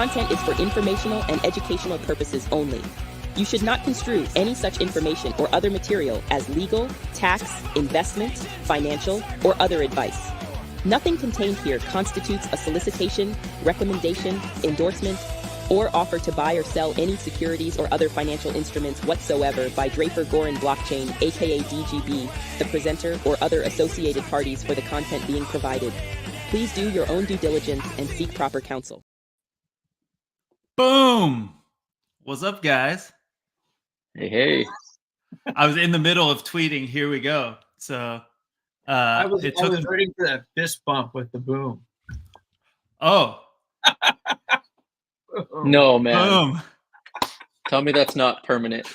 content is for informational and educational purposes only. You should not construe any such information or other material as legal, tax, investment, financial, or other advice. Nothing contained here constitutes a solicitation, recommendation, endorsement, or offer to buy or sell any securities or other financial instruments whatsoever by Goren Blockchain, aka DGB, the presenter, or other associated parties for the content being provided. Please do your own due diligence and seek proper counsel. Boom! What's up, guys? Hey. I was in the middle of tweeting, here we go. So I was waiting for that fist bump with the boom. Oh. No, man. Boom. Tell me that's not permanent.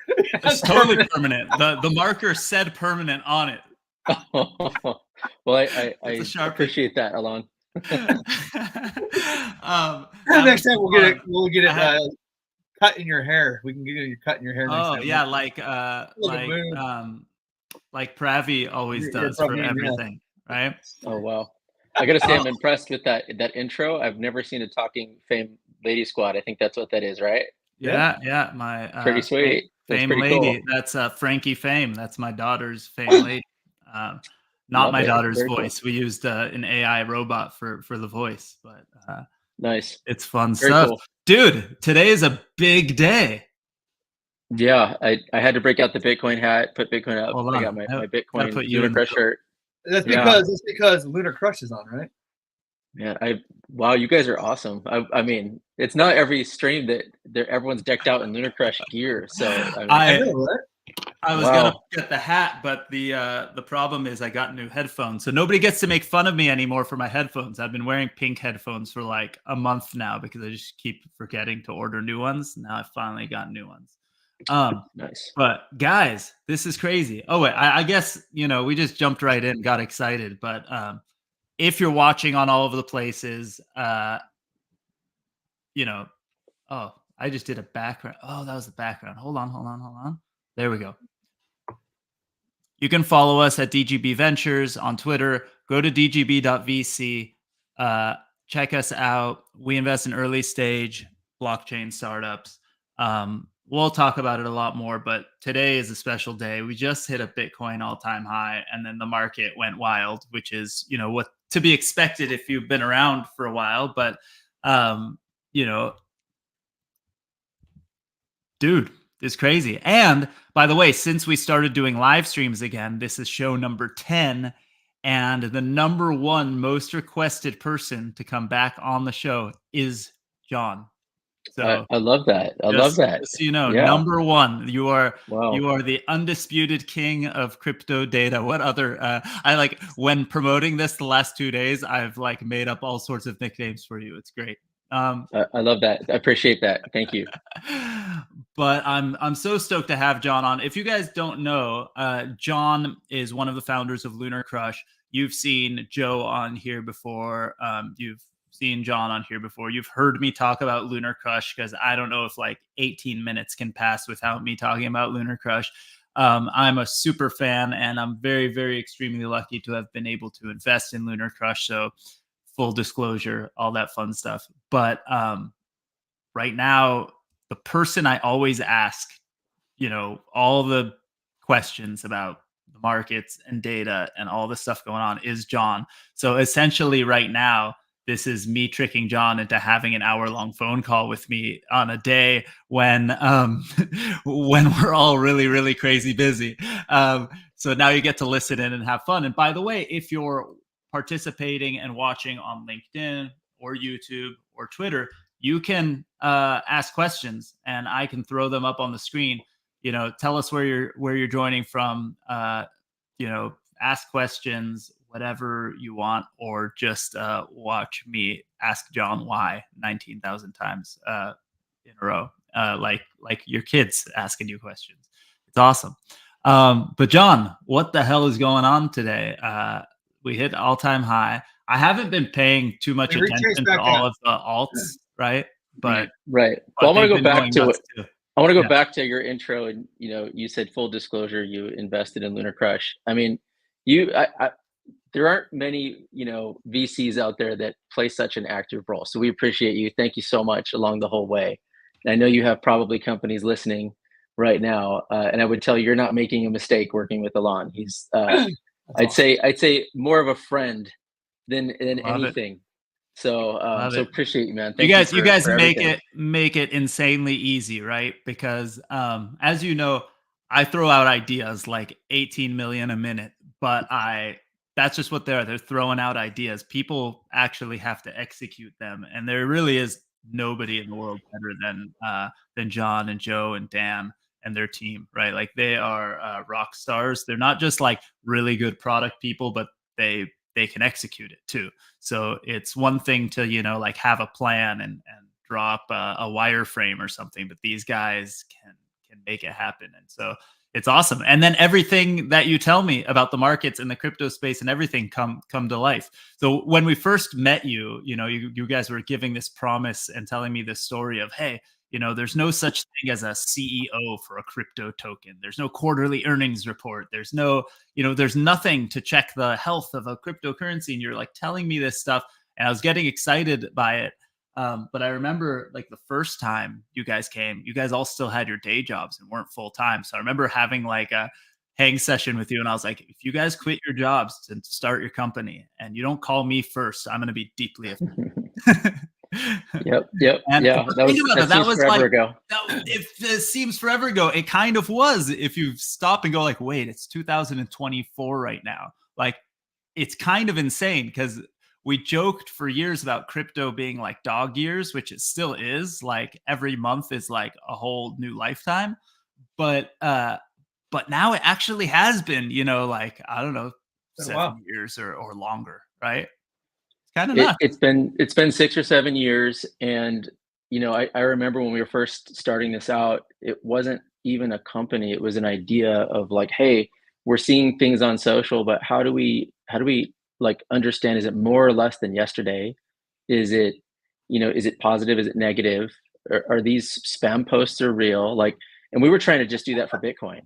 It's totally permanent. The marker said permanent on it. Well, I appreciate that, Alon. Next time we'll get it cut in your hair. We can get you cut in your hair. Next time. Yeah, like Pravi always does for everything, right? Oh wow! I gotta say, I'm impressed with that intro. I've never seen a talking Fame Lady Squad. I think that's what that is, right? Yeah. My pretty sweet. Fame pretty Lady. Cool. That's Frankie Fame. That's my daughter's Fame Lady. Not my daughter's voice. Cool. We used an AI robot for the voice, but nice. It's fun stuff. Cool. Dude, today is a big day. Yeah, I had to break out the Bitcoin hat, put Bitcoin up. I got my Bitcoin LunarCrush shirt. That's because LunarCrush is on, right? Yeah, wow, you guys are awesome. I mean, it's not every stream that everyone's decked out in LunarCrush gear. So I was gonna get the hat, but the problem is I got new headphones, so nobody gets to make fun of me anymore for my headphones. I've been wearing pink headphones for like a month now because I just keep forgetting to order new ones. Now I finally got new ones. Nice. But guys, this is crazy. Oh wait, I guess we just jumped right in, got excited. But if you're watching on all over the places, oh, I just did a background. Oh, that was the background. Hold on. There we go. You can follow us at DGB Ventures on Twitter. Go to dgb.vc. Check us out. We invest in early stage blockchain startups. We'll talk about it a lot more, but today is a special day. We just hit a Bitcoin all-time high, and then the market went wild, which is, what to be expected if you've been around for a while. But, dude, it's crazy. And by the way, since we started doing live streams again, this is show number 10, and the number one most requested person to come back on the show is John. So I love that. I love that. Just, number one, you are the undisputed king of crypto data. What other? I like when promoting this the last 2 days. I've like made up all sorts of nicknames for you. It's great. I love that. I appreciate that. Thank you. But I'm so stoked to have John on. If you guys don't know, John is one of the founders of LunarCrush. You've seen Joe on here before. You've seen John on here before. You've heard me talk about LunarCrush because I don't know if like 18 minutes can pass without me talking about LunarCrush. I'm a super fan, and I'm very, very extremely lucky to have been able to invest in LunarCrush. So full disclosure, all that fun stuff. But right now, the person I always ask, all the questions about the markets and data and all the stuff going on is John. So essentially right now, this is me tricking John into having an hour-long phone call with me on a day when we're all really, really crazy busy. So now you get to listen in and have fun. And by the way, if you're participating and watching on LinkedIn or YouTube or Twitter, you can ask questions and I can throw them up on the screen. Tell us where you're joining from. Ask questions, whatever you want, or just watch me ask John why 19,000 times in a row, like your kids asking you questions. It's awesome. But John, what the hell is going on today? We hit all-time high. I haven't been paying too much attention to all of the alts, right? But right. Well, I want to go back to it. I want to go back to your intro, and you said full disclosure, you invested in LunarCrush. I mean, there aren't many, VCs out there that play such an active role. So we appreciate you. Thank you so much along the whole way. And I know you have probably companies listening right now, and I would tell you, you're not making a mistake working with Alon. He's, I'd say more of a friend than Love it. anything. So, Love so it. appreciate you, man. You Thank guys for everything. make it insanely easy, right? Because as you know, I throw out ideas like 18 million a minute, but that's just what they're throwing out ideas. People actually have to execute them, and there really is nobody in the world better than John and Joe and Dan and their team, right? Like they are rock stars. They're not just like really good product people, but they can execute it too. So it's one thing to, like have a plan and drop a wireframe or something, but these guys can make it happen. And so it's awesome. And then everything that you tell me about the markets and the crypto space and everything come to life. So when we first met you, you guys were giving this promise and telling me this story of, hey, there's no such thing as a CEO for a crypto token. There's no quarterly earnings report. There's no, there's nothing to check the health of a cryptocurrency. And you're like telling me this stuff, and I was getting excited by it. But I remember like the first time you guys came, you guys all still had your day jobs and weren't full time. So I remember having like a hang session with you, and I was like, if you guys quit your jobs to start your company and you don't call me first, I'm going to be deeply offended. Yep. And Yeah. That was forever ago. It seems forever ago. It kind of was. If you stop and go like, wait, it's 2024 right now. Like, it's kind of insane because we joked for years about crypto being like dog years, which it still is. Like every month is like a whole new lifetime. But now it actually has been, like, I don't know, 7 years or longer, right? Kind of nuts. It's been 6 or 7 years, and I remember when we were first starting this out, it wasn't even a company. It was an idea of like, hey, we're seeing things on social, but how do we like understand? Is it more or less than yesterday? Is it positive? Is it negative? Are these spam posts are real? Like, and we were trying to just do that for Bitcoin.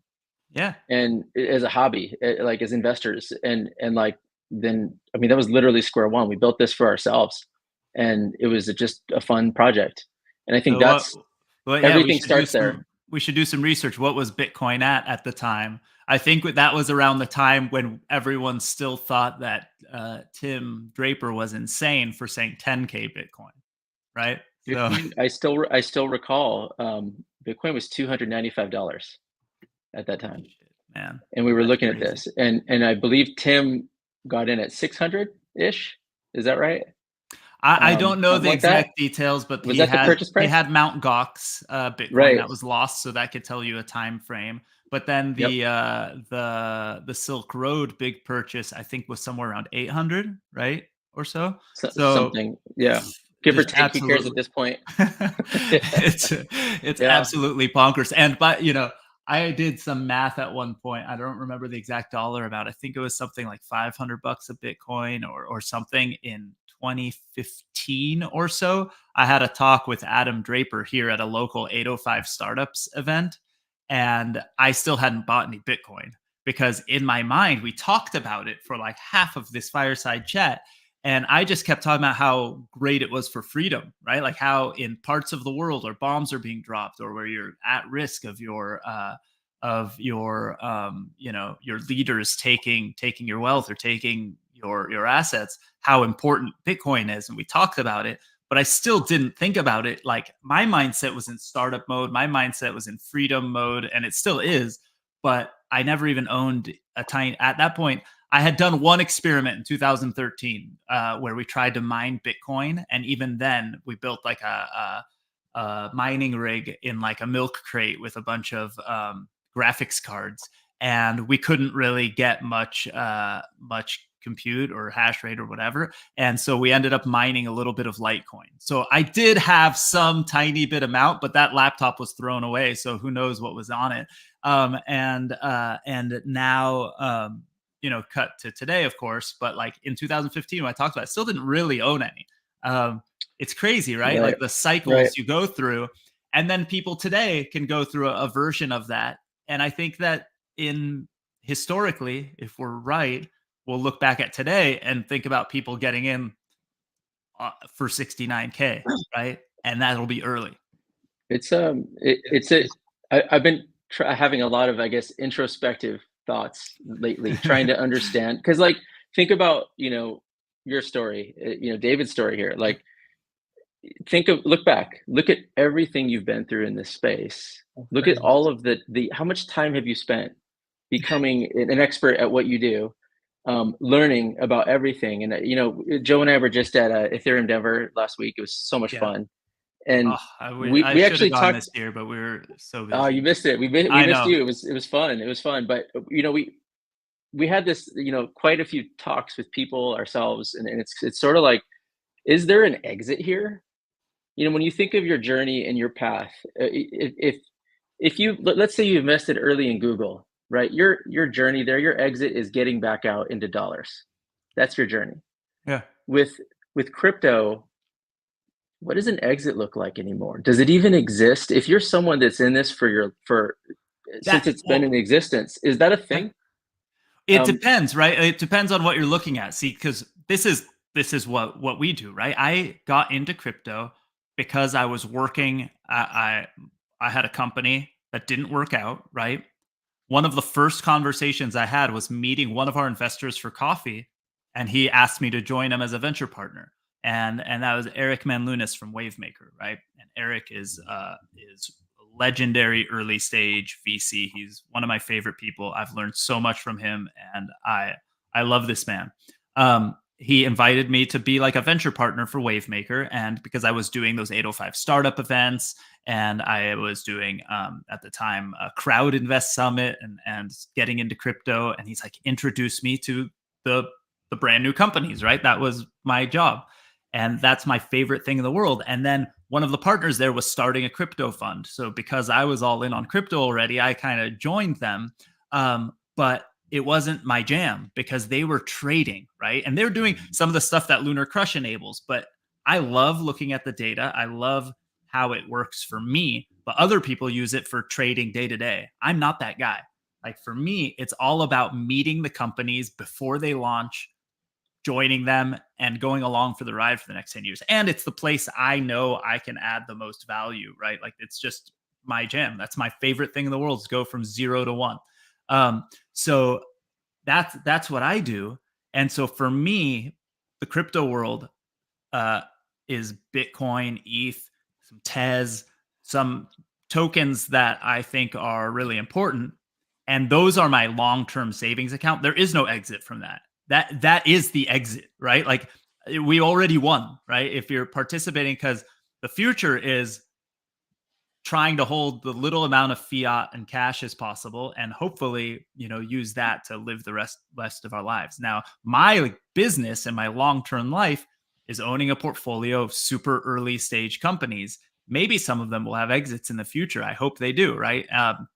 Yeah. And as a hobby, like as investors, and like, then I mean that was literally square one. We built this for ourselves, and it was just a fun project. And I think everything starts there. We should do some research. What was Bitcoin at the time? I think that was around the time when everyone still thought that Tim Draper was insane for saying 10K Bitcoin, right? Bitcoin, I still recall Bitcoin was $295 at that time, man. And we were looking at this, and I believe Tim got in at 600-ish. Is that right? I don't know the exact details, but was that the purchase price? He had Mt. Gox Bitcoin that was lost, so that could tell you a time frame. But then the Silk Road big purchase, I think, was somewhere around 800, right, or so. So something, yeah. Give or take, who cares at this point? It's absolutely bonkers. And I did some math at one point. I don't remember the exact dollar amount. I think it was something like $500 a Bitcoin or something in 2015 or so. I had a talk with Adam Draper here at a local 805 startups event, and I still hadn't bought any Bitcoin because in my mind, we talked about it for like half of this fireside chat. And I just kept talking about how great it was for freedom, right? Like how in parts of the world where bombs are being dropped or where you're at risk of your leaders taking your wealth or taking your assets, how important Bitcoin is. And we talked about it, but I still didn't think about it. Like my mindset was in startup mode. My mindset was in freedom mode, and it still is, but I never even owned at that point. I had done one experiment in 2013 where we tried to mine Bitcoin. And even then we built like a mining rig in like a milk crate with a bunch of graphics cards. And we couldn't really get much compute or hash rate or whatever. And so we ended up mining a little bit of Litecoin. So I did have some tiny bit amount, but that laptop was thrown away. So who knows what was on it. And now, cut to today, of course, but like in 2015, when I talked about it, I still didn't really own any. It's crazy, right? Like the cycles you go through, and then people today can go through a version of that. And I think that historically, if we're right, we'll look back at today and think about people getting in for 69K, right? And that'll be early. I've been having a lot of, I guess, introspective thoughts lately, trying to understand, because like, think about, your story, David's story here. Like, look back, look at everything you've been through in this space. Look at all of how much time have you spent becoming an expert at what you do, learning about everything. And, Joe and I were just at Ethereum Denver last week. It was so much fun. And we actually talked this year, but we were so busy. Oh, you missed it. We missed you. It was fun. It was fun. But we had this, quite a few talks with people ourselves, and it's sort of like, is there an exit here? When you think of your journey and your path, if you, let's say you invested early in Google, right? Your journey there, your exit is getting back out into dollars. That's your journey. Yeah. With crypto, what does an exit look like anymore? Does it even exist? If you're someone that's in this since it's been in existence, is that a thing? It depends, right? It depends on what you're looking at. See, because this is what we do, right? I got into crypto because I was working. I had a company that didn't work out, right? One of the first conversations I had was meeting one of our investors for coffee, and he asked me to join him as a venture partner. And that was Eric Manlunas from Wavemaker, right? And Eric is legendary early stage VC. He's one of my favorite people. I've learned so much from him, and I love this man. He invited me to be like a venture partner for Wavemaker, and because I was doing those 805 startup events, and I was doing at the time a Crowd Invest Summit and getting into crypto, and he's like, introduced me to the brand new companies, right? That was my job. And that's my favorite thing in the world. And then one of the partners there was starting a crypto fund. So because I was all in on crypto already, I kind of joined them. But it wasn't my jam because they were trading, right? And they were doing some of the stuff that LunarCrush enables. But I love looking at the data. I love how it works for me. But other people use it for trading day to day. I'm not that guy. Like, for me, it's all about meeting the companies before they launch, joining them, and going along for the ride for the next 10 years. And it's the place I know I can add the most value, right? Like, it's just my jam. That's my favorite thing in the world, is go from 0 to 1. So that's what I do. And so for me, the crypto world is Bitcoin, ETH, some Tez, some tokens that I think are really important. And those are my long-term savings account. There is no exit from that. That is the exit, right? Like, we already won, right? If you're participating, because the future is trying to hold the little amount of fiat and cash as possible, and hopefully, use that to live the rest of our lives. Now, my business and my long-term life is owning a portfolio of super early stage companies. Maybe some of them will have exits in the future. I hope they do, right?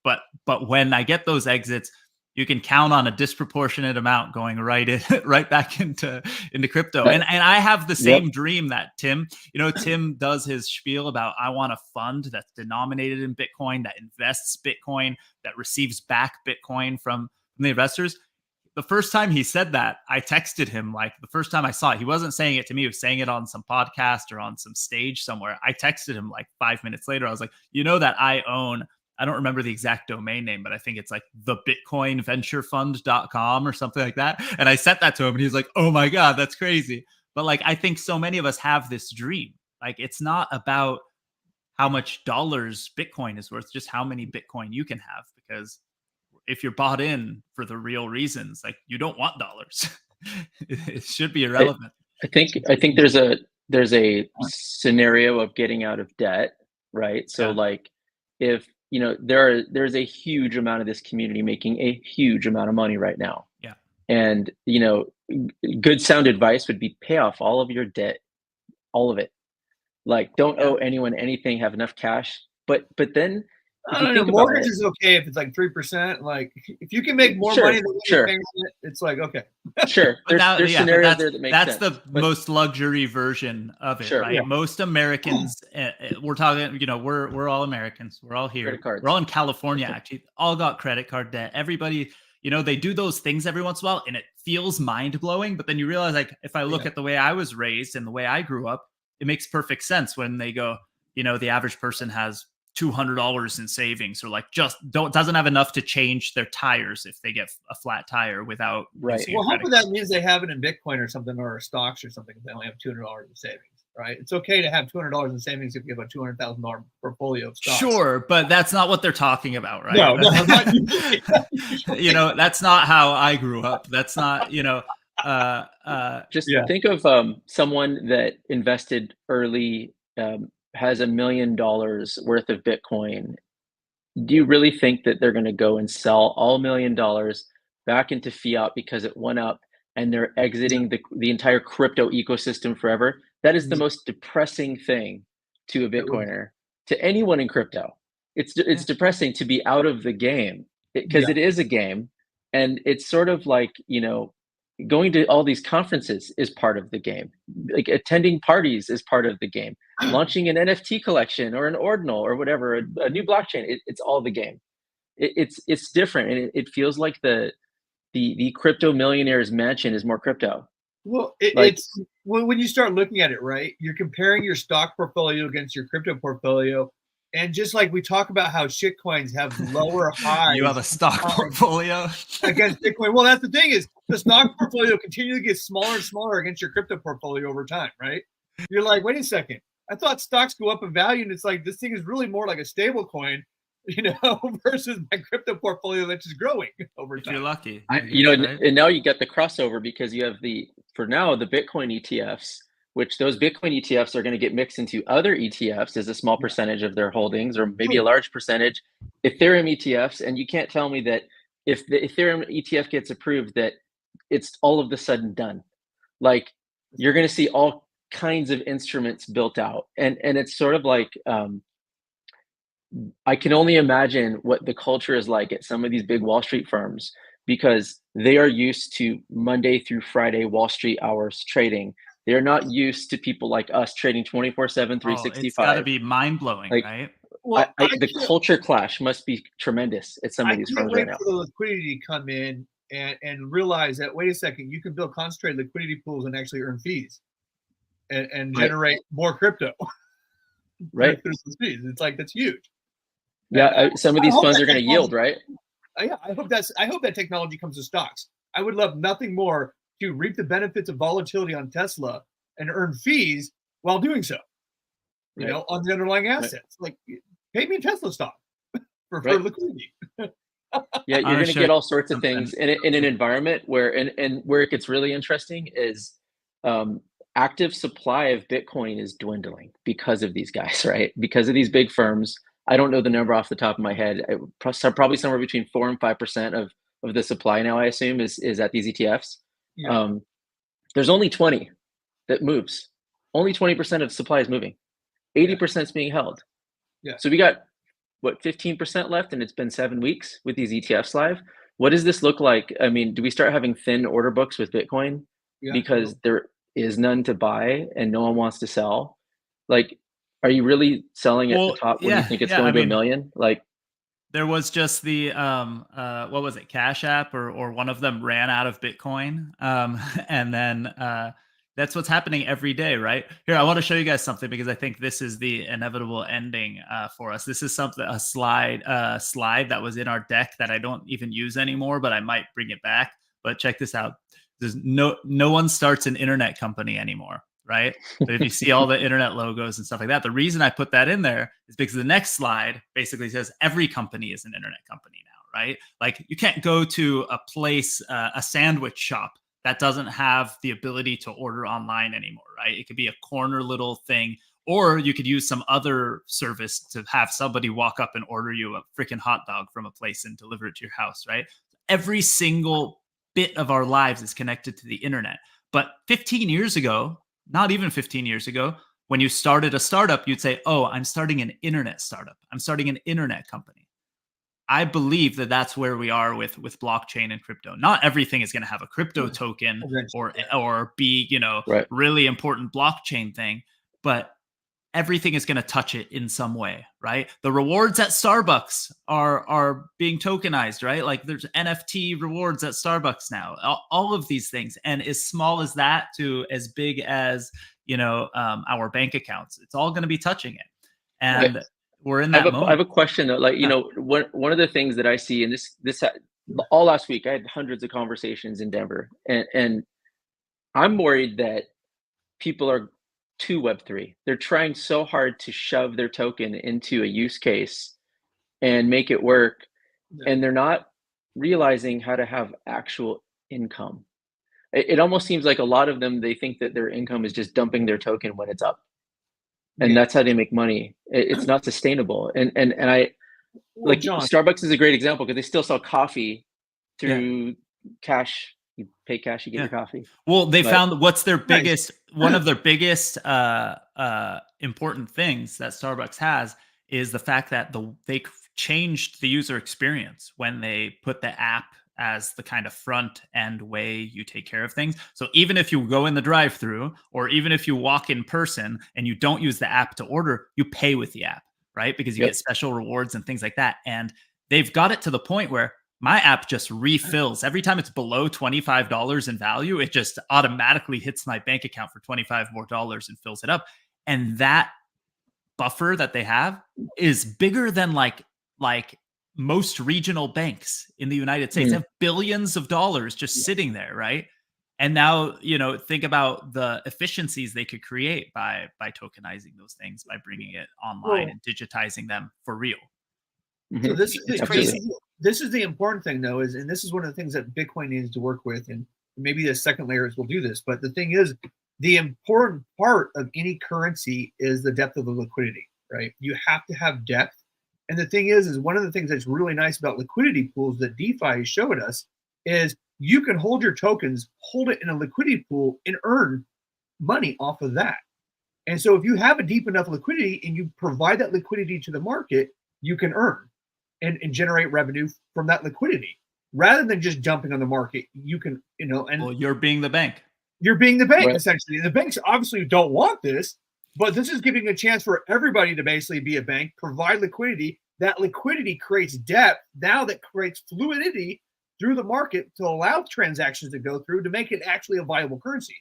But when I get those exits, you can count on a disproportionate amount going right back into crypto. And I have the same dream that Tim, Tim does his spiel about, I want a fund that's denominated in Bitcoin, that invests Bitcoin, that receives back Bitcoin from the investors. The first time he said that, I texted him, like, the first time I saw it. He wasn't saying it to me. He was saying it on some podcast or on some stage somewhere. I texted him like 5 minutes later. I was like, that I own, I don't remember the exact domain name, but I think it's like thebitcoinventurefund.com or something like that. And I sent that to him, and he's like, oh my God, that's crazy. But like, I think so many of us have this dream. Like, it's not about how much dollars Bitcoin is worth, just how many Bitcoin you can have. Because if you're bought in for the real reasons, like, you don't want dollars. It should be irrelevant. I think there's a scenario of getting out of debt, right? So like, if there's a huge amount of this community making a huge amount of money right now. Yeah. And, good sound advice would be pay off all of your debt, all of it. Like, don't owe anyone anything, have enough cash. But then, I don't know, mortgage is okay if it's like 3%. Like, if you can make more money than anything, it's like, okay. Sure. There's scenarios there that make sense. That's the most luxury version of it, right? Yeah. Most Americans, we're talking, we're all Americans. We're all here. We're all in California, actually. All got credit card debt. Everybody, you know, they do those things every once in a while and it feels mind blowing. But then you realize, like, if I look at the way I was raised and the way I grew up, it makes perfect sense when they go, you know, the average person has $200 in savings, or like just doesn't have enough to change their tires if they get a flat tire without. Right. Well, hopefully that means they have it in Bitcoin or something, or stocks or something. If they only have $200 in savings, right? It's okay to have $200 in savings if you have a $200,000 portfolio of stocks. Sure, but that's not what they're talking about, right? No, you know, that's not how I grew up. That's not, you know. Just think of someone that invested early, has $1 million worth of Bitcoin. Do you really think that they're going to go and sell all $1 million back into fiat because it went up and they're exiting the entire crypto ecosystem forever? That is the most depressing thing to a Bitcoiner, to anyone in crypto. It's depressing to be out of the game, because it is a game, and it's sort of like, you know, going to all these conferences is part of the game. Like attending parties is part of the game. Launching an NFT collection or an ordinal or whatever, a new blockchain, it's all the game. It's different, and it feels like the crypto millionaire's mansion is more crypto. Well, it's when you start looking at it, right? You're comparing your stock portfolio against your crypto portfolio. And just like we talk about how shitcoins have lower highs. You have a stock portfolio against Bitcoin. Well, that's the thing, is the stock portfolio continually gets smaller and smaller against your crypto portfolio over time, right? You're like, wait a second. I thought stocks go up in value, and it's like, this thing is really more like a stable coin, you know, versus my crypto portfolio that's just growing over time. If you're lucky. You know, right? And now you get the crossover, because you have for now, the Bitcoin ETFs, which those Bitcoin ETFs are going to get mixed into other ETFs as a small percentage of their holdings, or maybe a large percentage, Ethereum ETFs. And you can't tell me that if the Ethereum ETF gets approved, that it's all of a sudden done. Like, you're going to see all kinds of instruments built out. And it's sort of like, I can only imagine what the culture is like at some of these big Wall Street firms, because they are used to Monday through Friday Wall Street hours trading. They're not used to people like us trading 24/7, 365. It's got to be mind-blowing, like, right? Well, the culture clash must be tremendous at some of these firms right now. I can't wait for the liquidity to come in and realize that, wait a second, you can build concentrated liquidity pools and actually earn fees and generate more crypto. Right. It's like, that's huge. Yeah, some of these funds are going to yield, right? Yeah, I hope that technology comes to stocks. I would love nothing more to reap the benefits of volatility on Tesla and earn fees while doing so. You know, on the underlying assets. Like, pay me Tesla stock for liquidity. Yeah, you're going to get all sorts of things in an environment where, and where it gets really interesting is active supply of Bitcoin is dwindling because of these guys, right? Because of these big firms. I don't know the number off the top of my head. Probably somewhere between 4 and 5% of the supply now, I assume, is at these ETFs. Yeah. There's only 20 that moves. Only 20% of supply is moving. 80% is being held. Yeah. So we got, what, 15% left, and it's been 7 weeks with these ETFs live. What does this look like? I mean, do we start having thin order books with Bitcoin because there is none to buy and no one wants to sell? Like, are you really selling at the top when you think it's going to $1 million? Like, there was just the what was it, Cash App or one of them ran out of Bitcoin, and then that's what's happening every day, right? Here, I want to show you guys something, because I think this is the inevitable ending for us. This is a slide that was in our deck that I don't even use anymore, but I might bring it back. But check this out. There's no one starts an internet company anymore, right? But if you see all the internet logos and stuff like that, the reason I put that in there is because the next slide basically says every company is an internet company now, right? Like, you can't go to a place, a sandwich shop that doesn't have the ability to order online anymore, right? It could be a corner little thing, or you could use some other service to have somebody walk up and order you a freaking hot dog from a place and deliver it to your house, right? Every single bit of our lives is connected to the internet. But 15 years ago, not even 15 years ago, when you started a startup, you'd say, oh, I'm starting an internet startup. I'm starting an internet company. I believe that that's where we are with blockchain and crypto. Not everything is going to have a crypto token or be, really important blockchain thing, but everything is going to touch it in some way, right? The rewards at Starbucks are being tokenized, right? Like there's NFT rewards at Starbucks now, all of these things. And as small as that to as big as, our bank accounts, it's all going to be touching it. And we're in that moment. I have a question though. Like, one of the things that I see, and this all last week, I had hundreds of conversations in Denver, and I'm worried that people are too Web3. They're trying so hard to shove their token into a use case and make it work, and they're not realizing how to have actual income. It almost seems like a lot of them, they think that their income is just dumping their token when it's up. And that's how they make money. It's not sustainable. And I like John, Starbucks is a great example because they still sell coffee through cash. You pay cash, you get your coffee. Well, they found what's their biggest, one of their biggest important things that Starbucks has is the fact that they changed the user experience when they put the app as the kind of front end way you take care of things. So even if you go in the drive-through, or even if you walk in person and you don't use the app to order, you pay with the app, right? Because you get special rewards and things like that. And they've got it to the point where my app just refills every time it's below $25 in value. It just automatically hits my bank account for $25 more and fills it up. And that buffer that they have is bigger than like most regional banks in the United States. They have billions of dollars just sitting there, right? And now, think about the efficiencies they could create by tokenizing those things, by bringing it online and digitizing them for real. So this is the important thing, though, and this is one of the things that Bitcoin needs to work with, and maybe the second layers will do this. But the thing is, the important part of any currency is the depth of the liquidity, right? You have to have depth. And the thing is one of the things that's really nice about liquidity pools that DeFi showed us is you can hold your tokens, hold it in a liquidity pool, and earn money off of that. And so if you have a deep enough liquidity and you provide that liquidity to the market, you can earn and generate revenue from that liquidity rather than just dumping on the market. You can, and you're being the bank. You're being the bank, essentially. The banks obviously don't want this, but this is giving a chance for everybody to basically be a bank, provide liquidity. That liquidity creates depth. Now that creates fluidity through the market to allow transactions to go through to make it actually a viable currency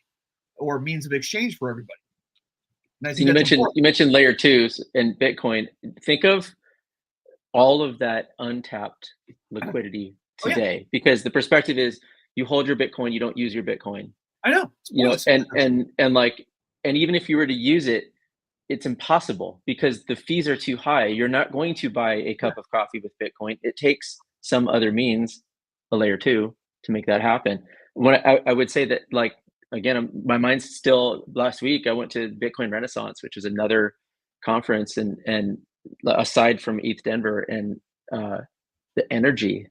or means of exchange for everybody. And I think you mentioned layer twos and Bitcoin. Think of all of that untapped liquidity today, because the perspective is you hold your Bitcoin, you don't use your Bitcoin. I know. And even if you were to use it, it's impossible because the fees are too high. You're not going to buy a cup of coffee with Bitcoin. It takes some other means, a layer two, to make that happen. When I would say that, like, again, my mind's still, last week I went to Bitcoin Renaissance, which is another conference, and aside from ETH Denver, and the energy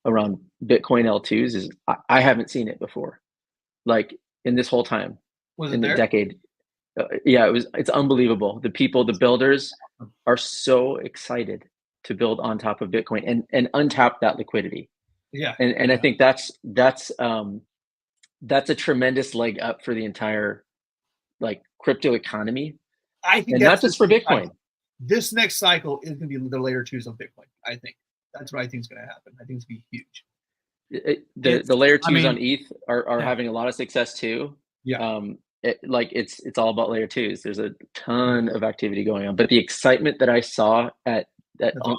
around Bitcoin L2s is, I haven't seen it before, like in this whole time, in the decade. It's unbelievable. The people, the builders are so excited to build on top of Bitcoin and untap that liquidity. And I think that's a tremendous leg up for the entire crypto economy. I think, and not just for Bitcoin. This next cycle is going to be the layer twos of Bitcoin. I think that's what I think is going to happen. I think it's going to be huge. The layer twos on ETH are having a lot of success too. It's all about layer twos. There's a ton of activity going on, but the excitement that I saw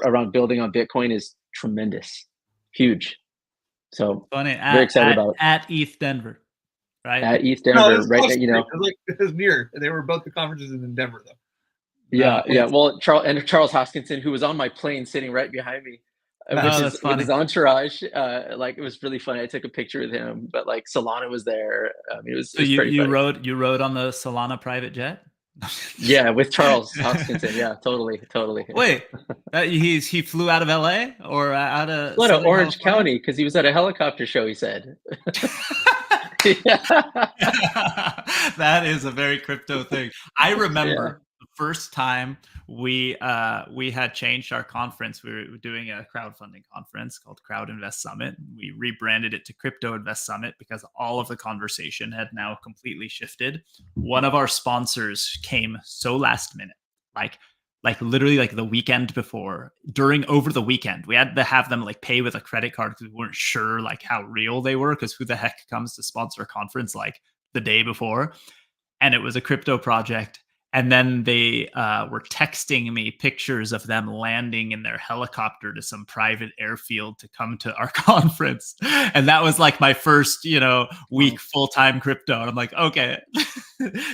around building on Bitcoin is tremendous, huge. So funny. Very excited about it. At ETH Denver, right? At ETH Denver, right? It was near. They were both the conferences in Denver, though. Yeah. Well, Charles Hoskinson, who was on my plane sitting right behind me, with his entourage, it was really funny. I took a picture with him, but Solana was there. It was pretty funny. You rode on the Solana private jet? Yeah, with Charles Hoskinson. Yeah, totally. Wait, he flew out of LA or out of Orange County because he was at a helicopter show, he said. That is a very crypto thing. I remember the first time we had changed our conference. We were doing a crowdfunding conference called Crowd Invest Summit. We rebranded it to Crypto Invest Summit because all of the conversation had now completely shifted. One of our sponsors came so last minute. like literally like the weekend before, over the weekend. We had to have them like pay with a credit card because we weren't sure like how real they were, because who the heck comes to sponsor a conference like the day before? And it was a crypto project. And then they were texting me pictures of them landing in their helicopter to some private airfield to come to our conference. And that was like my first, week full-time crypto. And I'm like, okay,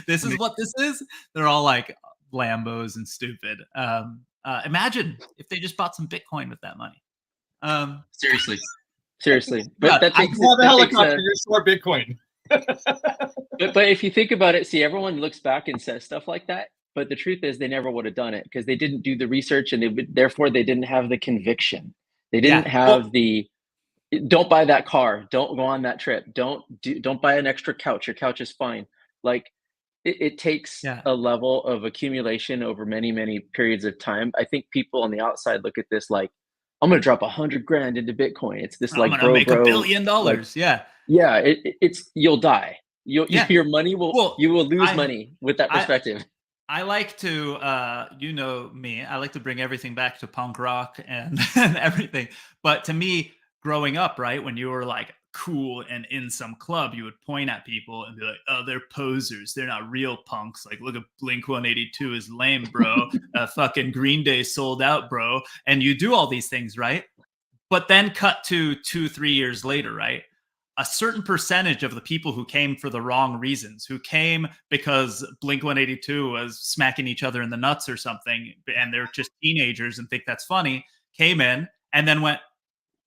this is what this is. They're all like Lambos and stupid. Imagine if they just bought some Bitcoin with that money. Seriously. But that takes a helicopter, you're short Bitcoin. But if you think about it, see, everyone looks back and says stuff like that, but the truth is they never would have done it because they didn't do the research, and therefore they didn't have the conviction. They didn't have don't buy that car, don't go on that trip, don't buy an extra couch, your couch is fine. Like it takes a level of accumulation over many, many periods of time. I think people on the outside look at this like, I'm going to drop $100,000 into Bitcoin. It's this like, I'm going to make $1 billion. Like, it's you'll die. Your money you will lose money with that perspective. I like to, you know me, I like to bring everything back to punk rock and everything. But to me, growing up, right, when you were like cool and in some club, you would point at people and be like, oh, they're posers. They're not real punks. Like, look at Blink-182 is lame, bro. Fucking Green Day sold out, bro. And you do all these things, right? But then cut to 2-3 years later, right? A certain percentage of the people who came for the wrong reasons, who came because Blink-182 was smacking each other in the nuts or something, and they're just teenagers and think that's funny, came in and then went,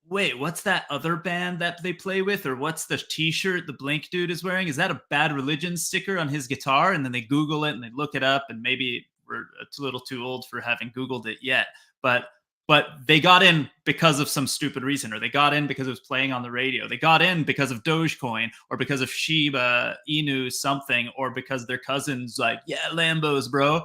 wait, what's that other band that they play with? Or what's the t-shirt the Blink dude is wearing? Is that a Bad Religion sticker on his guitar? And then they Google it and they look it up, and maybe we're a little too old for having Googled it yet. But they got in because of some stupid reason, or they got in because it was playing on the radio. They got in because of Dogecoin, or because of Shiba Inu something, or because their cousin's like, yeah, Lambos, bro.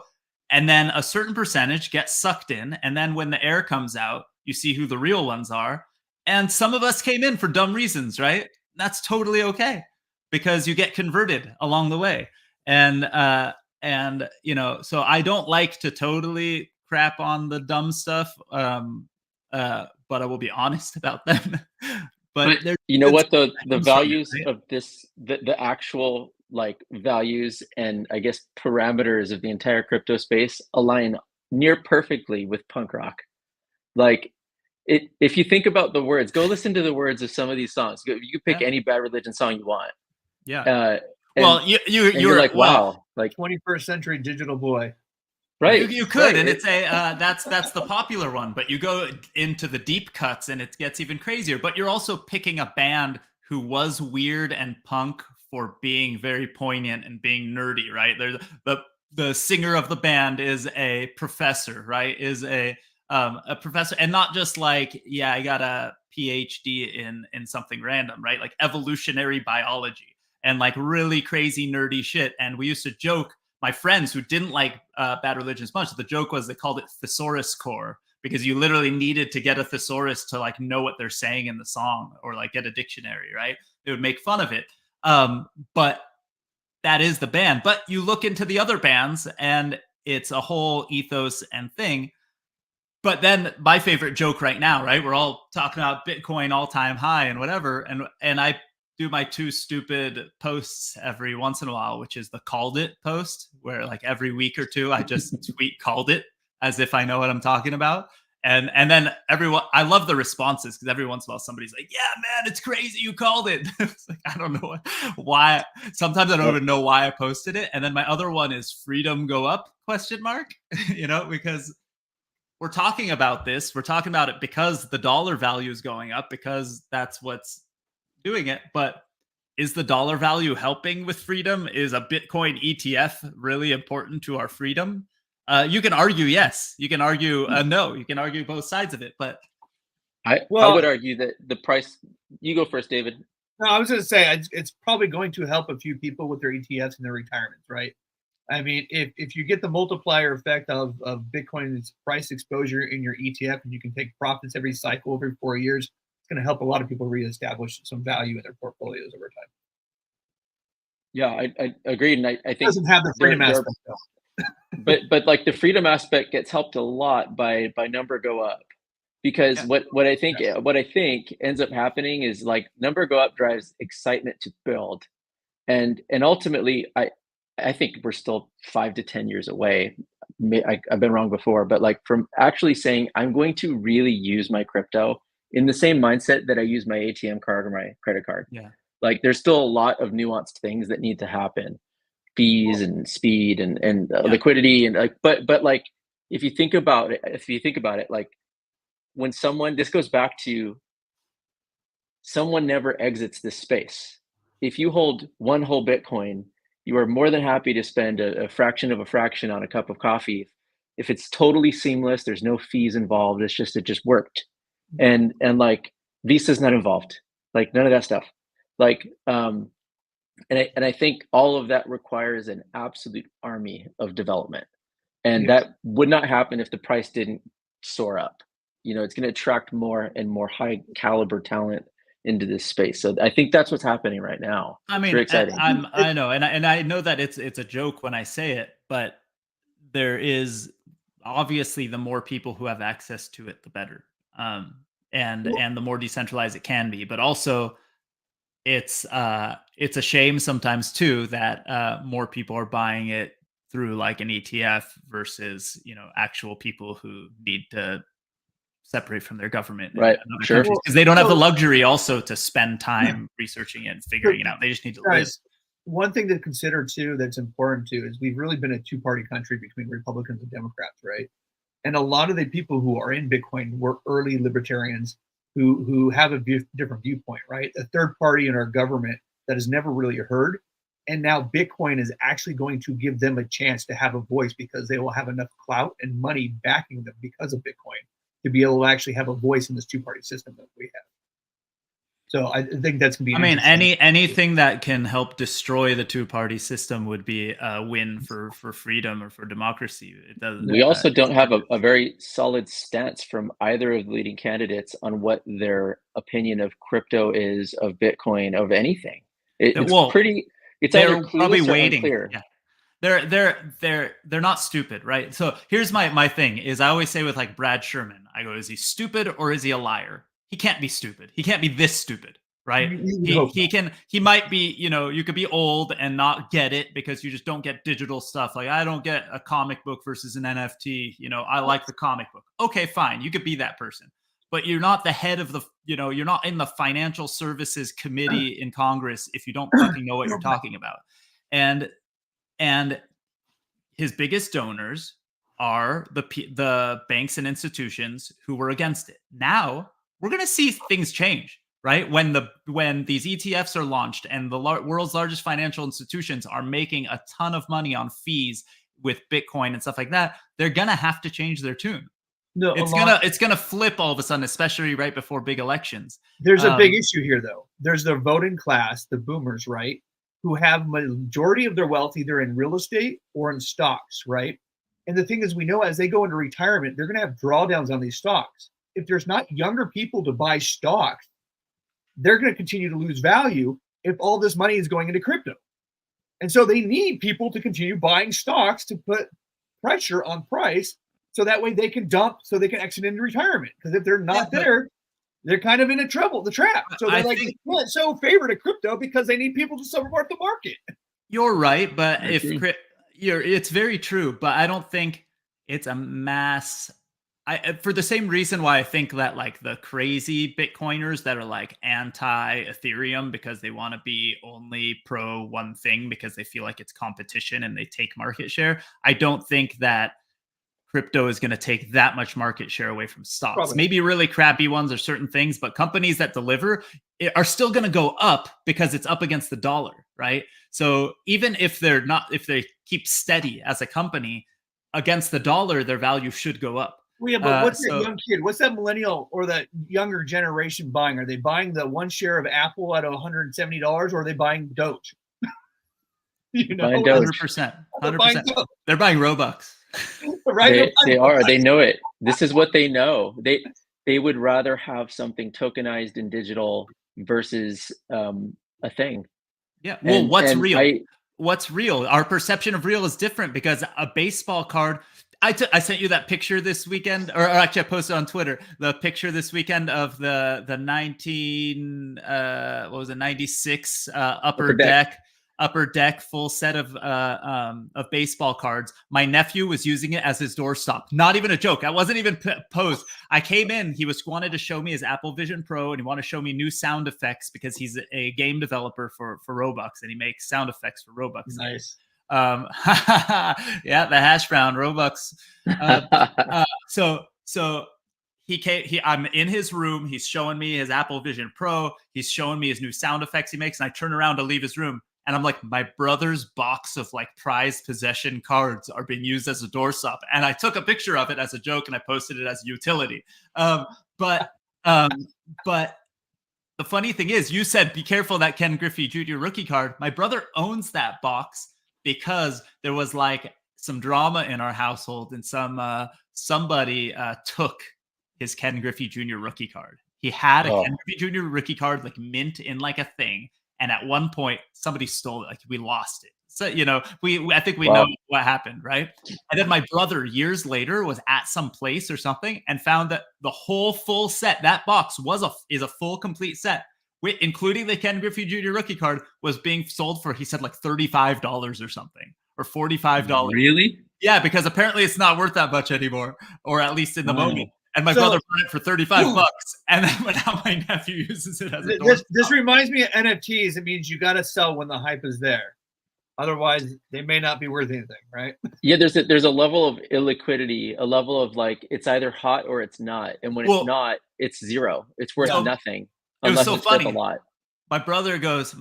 And then a certain percentage gets sucked in. And then when the air comes out, you see who the real ones are. And some of us came in for dumb reasons, right? That's totally okay, because you get converted along the way. And so I don't like to totally crap on the dumb stuff, but I will be honest about them. but you know what, the values of this, the actual like values and I guess parameters of the entire crypto space align near perfectly with punk rock. Like if you think about the words, go listen to the words of some of these songs. You can pick any Bad Religion song you want. You're like, wow, like 21st Century Digital Boy. Right. You could, and it's that's the popular one, but you go into the deep cuts and it gets even crazier. But you're also picking a band who was weird and punk for being very poignant and being nerdy, right? There's the singer of the band is a professor, right? Is a professor, and not just like, yeah, I got a PhD in something random, right? Like evolutionary biology and like really crazy nerdy shit. And we used to joke, my friends who didn't like Bad Religion as much, the joke was they called it thesaurus core, because you literally needed to get a thesaurus to like know what they're saying in the song, or like get a dictionary, right? They would make fun of it. But that is the band. But you look into the other bands and it's a whole ethos and thing. But then my favorite joke right now, right? We're all talking about Bitcoin all-time high and whatever. And I do my two stupid posts every once in a while, which is the called it post, where like every week or two, I just tweet called it as if I know what I'm talking about. And then everyone, I love the responses, because every once in a while somebody's like, yeah, man, it's crazy you called it. It's like, I don't know why. Sometimes I don't even know why I posted it. And then my other one is freedom go up ? Because we're talking about this. We're talking about it because the dollar value is going up, because that's what's doing it. But is the dollar value helping with freedom? Is a Bitcoin ETF really important to our freedom? You can argue yes. You can argue no. You can argue both sides of it. But I would argue that the price. You go first, David. No, I was going to say it's probably going to help a few people with their ETFs and their retirements, right? I mean, if you get the multiplier effect of Bitcoin's price exposure in your ETF, and you can take profits every cycle every 4 years, it's going to help a lot of people reestablish some value in their portfolios over time. Yeah, I agreed, and I think it doesn't have the freedom aspect though. but like the freedom aspect gets helped a lot by number go up, because what I think ends up happening is like number go up drives excitement to build, and ultimately I think we're still 5 to 10 years away. I've been wrong before, but like from actually saying I'm going to really use my crypto in the same mindset that I use my ATM card or my credit card. Yeah. Like there's still a lot of nuanced things that need to happen, fees and speed and liquidity and like, but like if you think about it, like when this goes back to someone never exits this space. If you hold one whole Bitcoin, you are more than happy to spend a fraction of a fraction on a cup of coffee. If it's totally seamless, there's no fees involved. It just worked. And like Visa's not involved, like none of that stuff. Like, and I think all of that requires an absolute army of development. And that would not happen if the price didn't soar up. You know, it's going to attract more and more high caliber talent into this space. So I think that's what's happening right now. I mean, very exciting. I know, and I know that it's a joke when I say it, but there is obviously the more people who have access to it, the better, and the more decentralized it can be. But also, it's a shame sometimes too that more people are buying it through like an ETF versus actual people who need to separate from their government, right? Sure, because they don't have the luxury also to spend time researching it and figuring it out. They just need to live. One thing to consider too that's important too is we've really been a two-party country between Republicans and Democrats, right? And a lot of the people who are in Bitcoin were early libertarians who have a different viewpoint, right? A third party in our government that is never really heard, and now Bitcoin is actually going to give them a chance to have a voice because they will have enough clout and money backing them because of Bitcoin to be able to actually have a voice in this two-party system that we have. So I think that's gonna be. I mean, anything that can help destroy the two-party system would be a win for freedom or for democracy. It doesn't. We also don't have a very solid stance from either of the leading candidates on what their opinion of crypto is, of Bitcoin, of anything. It's pretty. It's either probably waiting. Unclear. Yeah. They're not stupid, right? So here's my thing is I always say with like Brad Sherman, I go, is he stupid or is he a liar? He can't be stupid. He can't be this stupid, right? He might be, you could be old and not get it because you just don't get digital stuff. Like I don't get a comic book versus an NFT. I like the comic book. Okay, fine. You could be that person, but you're not the head of the, you're not in the financial services committee in Congress if you don't fucking know what you're talking about. And his biggest donors are the banks and institutions who were against it. Now we're going to see things change, right? When these ETFs are launched and the world's largest financial institutions are making a ton of money on fees with Bitcoin and stuff like that, they're going to have to change their tune. No, it's gonna flip all of a sudden, especially right before big elections. There's a big issue here, though. There's the voting class, the boomers, right, who have majority of their wealth either in real estate or in stocks, right? And the thing is, we know as they go into retirement, they're going to have drawdowns on these stocks. If there's not younger people to buy stocks, they're going to continue to lose value if all this money is going into crypto. And so they need people to continue buying stocks to put pressure on price so that way they can dump, so they can exit into retirement. Because if they're not there, they're kind of in the trap. So they're it's so favored of crypto because they need people to support the market. You're right, but it's very true, but I don't think it's a mass. For the same reason why I think that like the crazy Bitcoiners that are like anti-Ethereum because they want to be only pro one thing because they feel like it's competition and they take market share. I don't think that crypto is going to take that much market share away from stocks. Probably. Maybe really crappy ones or certain things, but companies that deliver are still going to go up because it's up against the dollar, right? So even if they keep steady as a company against the dollar, their value should go up. Well, yeah, but what's that young kid? What's that millennial or that younger generation buying? Are they buying the one share of Apple at $170, or are they buying Doge? 100%. They're buying Robux. Right? They are. They know it. This is what they know. They would rather have something tokenized and digital versus a thing. Yeah. Well, what's real? what's real. Our perception of real is different because a baseball card. I sent you that picture this weekend, or actually I posted on Twitter the picture this weekend of the 96 upper deck full set of baseball cards. My nephew was using it as his doorstop. Not even a joke. I wasn't even posed. I came in. He wanted to show me his Apple Vision Pro, and he wanted to show me new sound effects because he's a game developer for Robux, and he makes sound effects for Robux. Nice. Yeah, the hash brown Robux. So I'm in his room. He's showing me his Apple Vision Pro. He's showing me his new sound effects he makes. And I turn around to leave his room. And I'm like, my brother's box of like prized possession cards are being used as a doorstop. And I took a picture of it as a joke and I posted it as a utility. But the funny thing is, you said, be careful of that Ken Griffey Jr. rookie card. My brother owns that box because there was like some drama in our household and somebody took his Ken Griffey Jr. rookie card. He had a Ken Griffey Jr. rookie card like mint in like a thing. And at one point somebody stole it. Like we lost it. So, you know, I think we know what happened, right? And then my brother years later was at some place or something and found that the whole full set, that box is a full complete set, including the Ken Griffey Jr. rookie card, was being sold for, he said, like $35 or something, or $45. Really? Yeah, because apparently it's not worth that much anymore, or at least in the moment. And my brother bought it for $35, and then now my nephew uses it as a this reminds me of NFTs. It means you got to sell when the hype is there. Otherwise, they may not be worth anything, right? Yeah, there's a level of illiquidity, a level of like it's either hot or it's not, and when it's not, it's zero. It's worth nothing. It was so it's funny. worth a lot. My brother goes,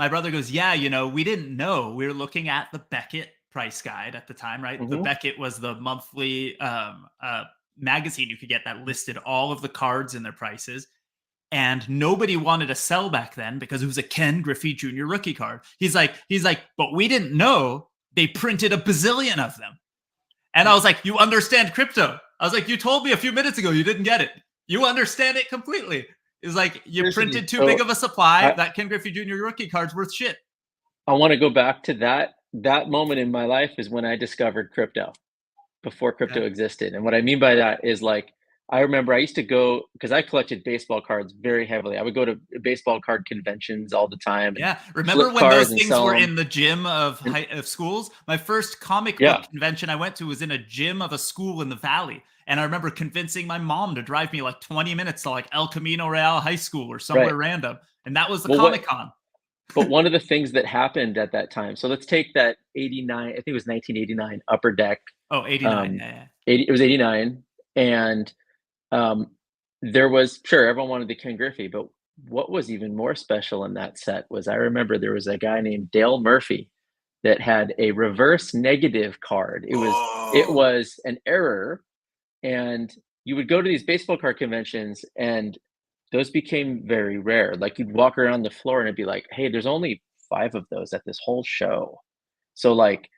yeah, you know, we didn't know. We were looking at the Beckett price guide at the time, right? The Beckett was the monthly magazine you could get that listed all of the cards and their prices. And nobody wanted to sell back then because it was a Ken Griffey Jr. rookie card. He's like, but we didn't know they printed a bazillion of them. And I was like, you understand crypto? I was like, you told me a few minutes ago you didn't get it. You understand it completely. It's like you printed too big of a supply. That Ken Griffey Jr. rookie card's worth shit. I want to go back to that moment in my life is when I discovered crypto, before crypto existed. And what I mean by that is like, I remember I used to go, because I collected baseball cards very heavily. I would go to baseball card conventions all the time. Yeah. Remember when those things were in the gym of schools? My first comic book convention I went to was in a gym of a school in the Valley. And I remember convincing my mom to drive me like 20 minutes to like El Camino Real High School or somewhere random. And that was the Comic-Con. But one of the things that happened at that time, so let's take that 89, I think it was 1989 Upper Deck. Oh, 89. It was 89. And there was, sure, everyone wanted the Ken Griffey, but what was even more special in that set was I remember there was a guy named Dale Murphy that had a reverse negative card. It was an error, and you would go to these baseball card conventions and those became very rare. Like you'd walk around the floor and it'd be like, hey, there's only 5 of those at this whole show. So like,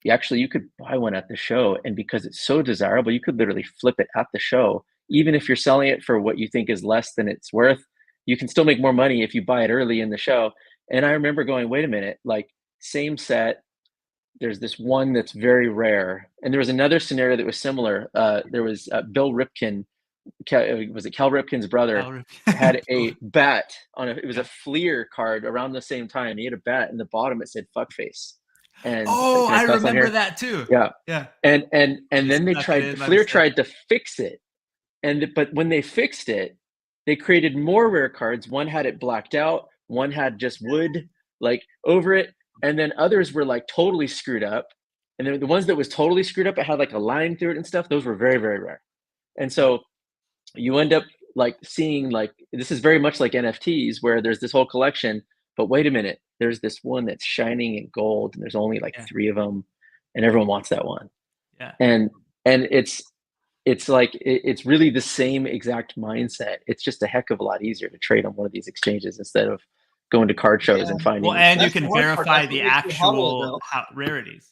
you could buy one at the show, and because it's so desirable, you could literally flip it at the show. Even if you're selling it for what you think is less than it's worth, you can still make more money if you buy it early in the show. And I remember going, wait a minute, like same set, there's this one that's very rare. And there was another scenario that was similar. There was Bill Ripken, was it Cal Ripken's brother, had a bat on it was a Fleer card around the same time. He had a bat, and the bottom it said fuckface. And I remember that too. Yeah. And then they Fleer tried to fix it. But when they fixed it, they created more rare cards. One had it blacked out, one had just wood like over it, and then others were like totally screwed up. And then the ones that was totally screwed up, it had like a line through it and stuff. Those were very, very rare. And so you end up like seeing like, this is very much like NFTs where there's this whole collection, but wait a minute, there's this one that's shining in gold and there's only like 3 of them and everyone wants that one. Yeah. And it's like, it's really the same exact mindset. It's just a heck of a lot easier to trade on one of these exchanges instead of going to card shows and finding. Well, and you can verify the actual rarities.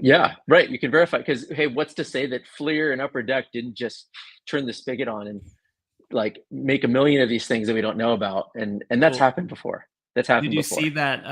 Yeah, right. You can verify because, hey, what's to say that Fleer and Upper Deck didn't just turn the spigot on and like make a million of these things that we don't know about? And that's happened before. That's happened Did you before. see that?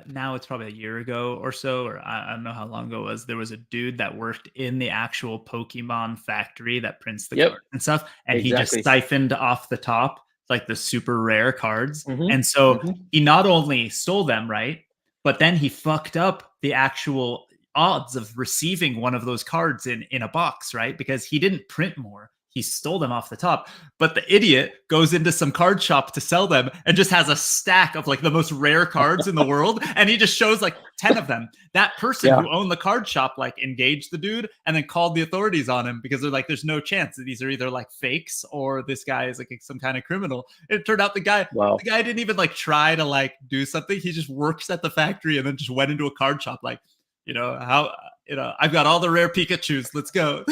Now it's probably a year ago or so, or I don't know how long ago it was. There was a dude that worked in the actual Pokemon factory that prints the Yep, cards and stuff, and he just exactly. siphoned off the top like the super rare cards. Mhm, And so mhm. he not only stole them, right, but then he fucked up the actual odds of receiving one of those cards in a box, right? Because he didn't print more. He stole them off the top. But the idiot goes into some card shop to sell them and just has a stack of like the most rare cards in the world. And he just shows like 10 of them. That person Yeah. who owned the card shop like engaged the dude and then called the authorities on him because they're like, there's no chance that these are either like fakes or this guy is like some kind of criminal. It turned out the guy didn't even like try to like do something. He just works at the factory and then just went into a card shop like, I've got all the rare Pikachus. Let's go.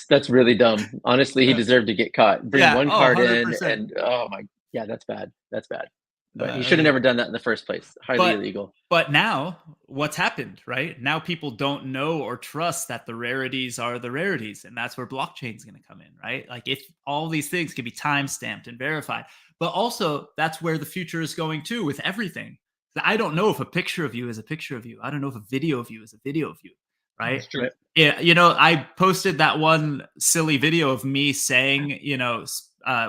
That's really dumb. Honestly, he deserved to get caught. Bring one card 100%. in, and that's bad. That's bad. But he should have never done that in the first place. Highly illegal. But now, what's happened, right? Now people don't know or trust that the rarities are the rarities, and that's where blockchain is going to come in, right? Like if all these things can be time stamped and verified, but also that's where the future is going too with everything. I don't know if a picture of you is a picture of you. I don't know if a video of you is a video of you, right? That's true. Yeah, I posted that one silly video of me saying,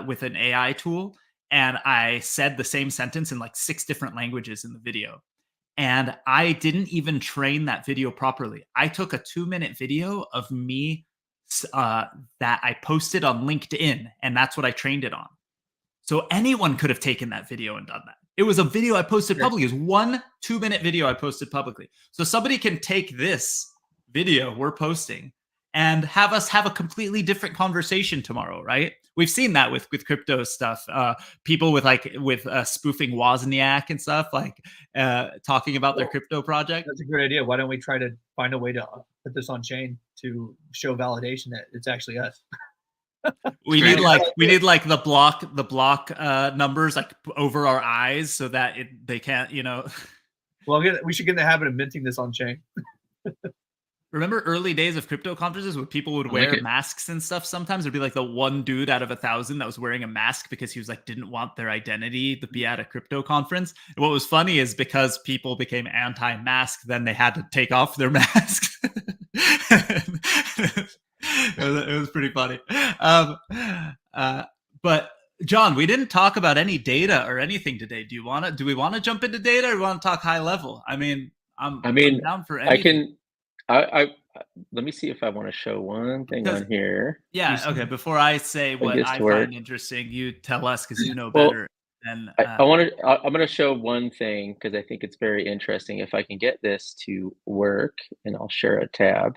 with an AI tool, and I said the same sentence in like 6 different languages in the video. And I didn't even train that video properly. I took a 2-minute video of me that I posted on LinkedIn, and that's what I trained it on. So anyone could have taken that video and done that. It was a video I posted publicly. It was 1 2-minute video I posted publicly. So somebody can take this video we're posting and have us have a completely different conversation tomorrow, right? We've seen that with crypto stuff. People with spoofing Wozniak and stuff, like talking about their crypto project. That's a good idea. Why don't we try to find a way to put this on chain to show validation that it's actually us? We need the block numbers like over our eyes so that they can't, Well, we should get in the habit of minting this on chain. Remember early days of crypto conferences where people would wear masks and stuff? Sometimes there'd be like the one dude out of 1,000 that was wearing a mask because he was like, didn't want their identity to be at a crypto conference. And what was funny is because people became anti-mask, then they had to take off their masks. It was pretty funny. But John, we didn't talk about any data or anything today. Do we want to jump into data, or do we want to talk high level? I'm down for anything. Let me see if I want to show one thing on here. Yeah. Okay. Before I say what I find interesting, you tell us because you know better. And I'm going to show one thing because I think it's very interesting. If I can get this to work, and I'll share a tab.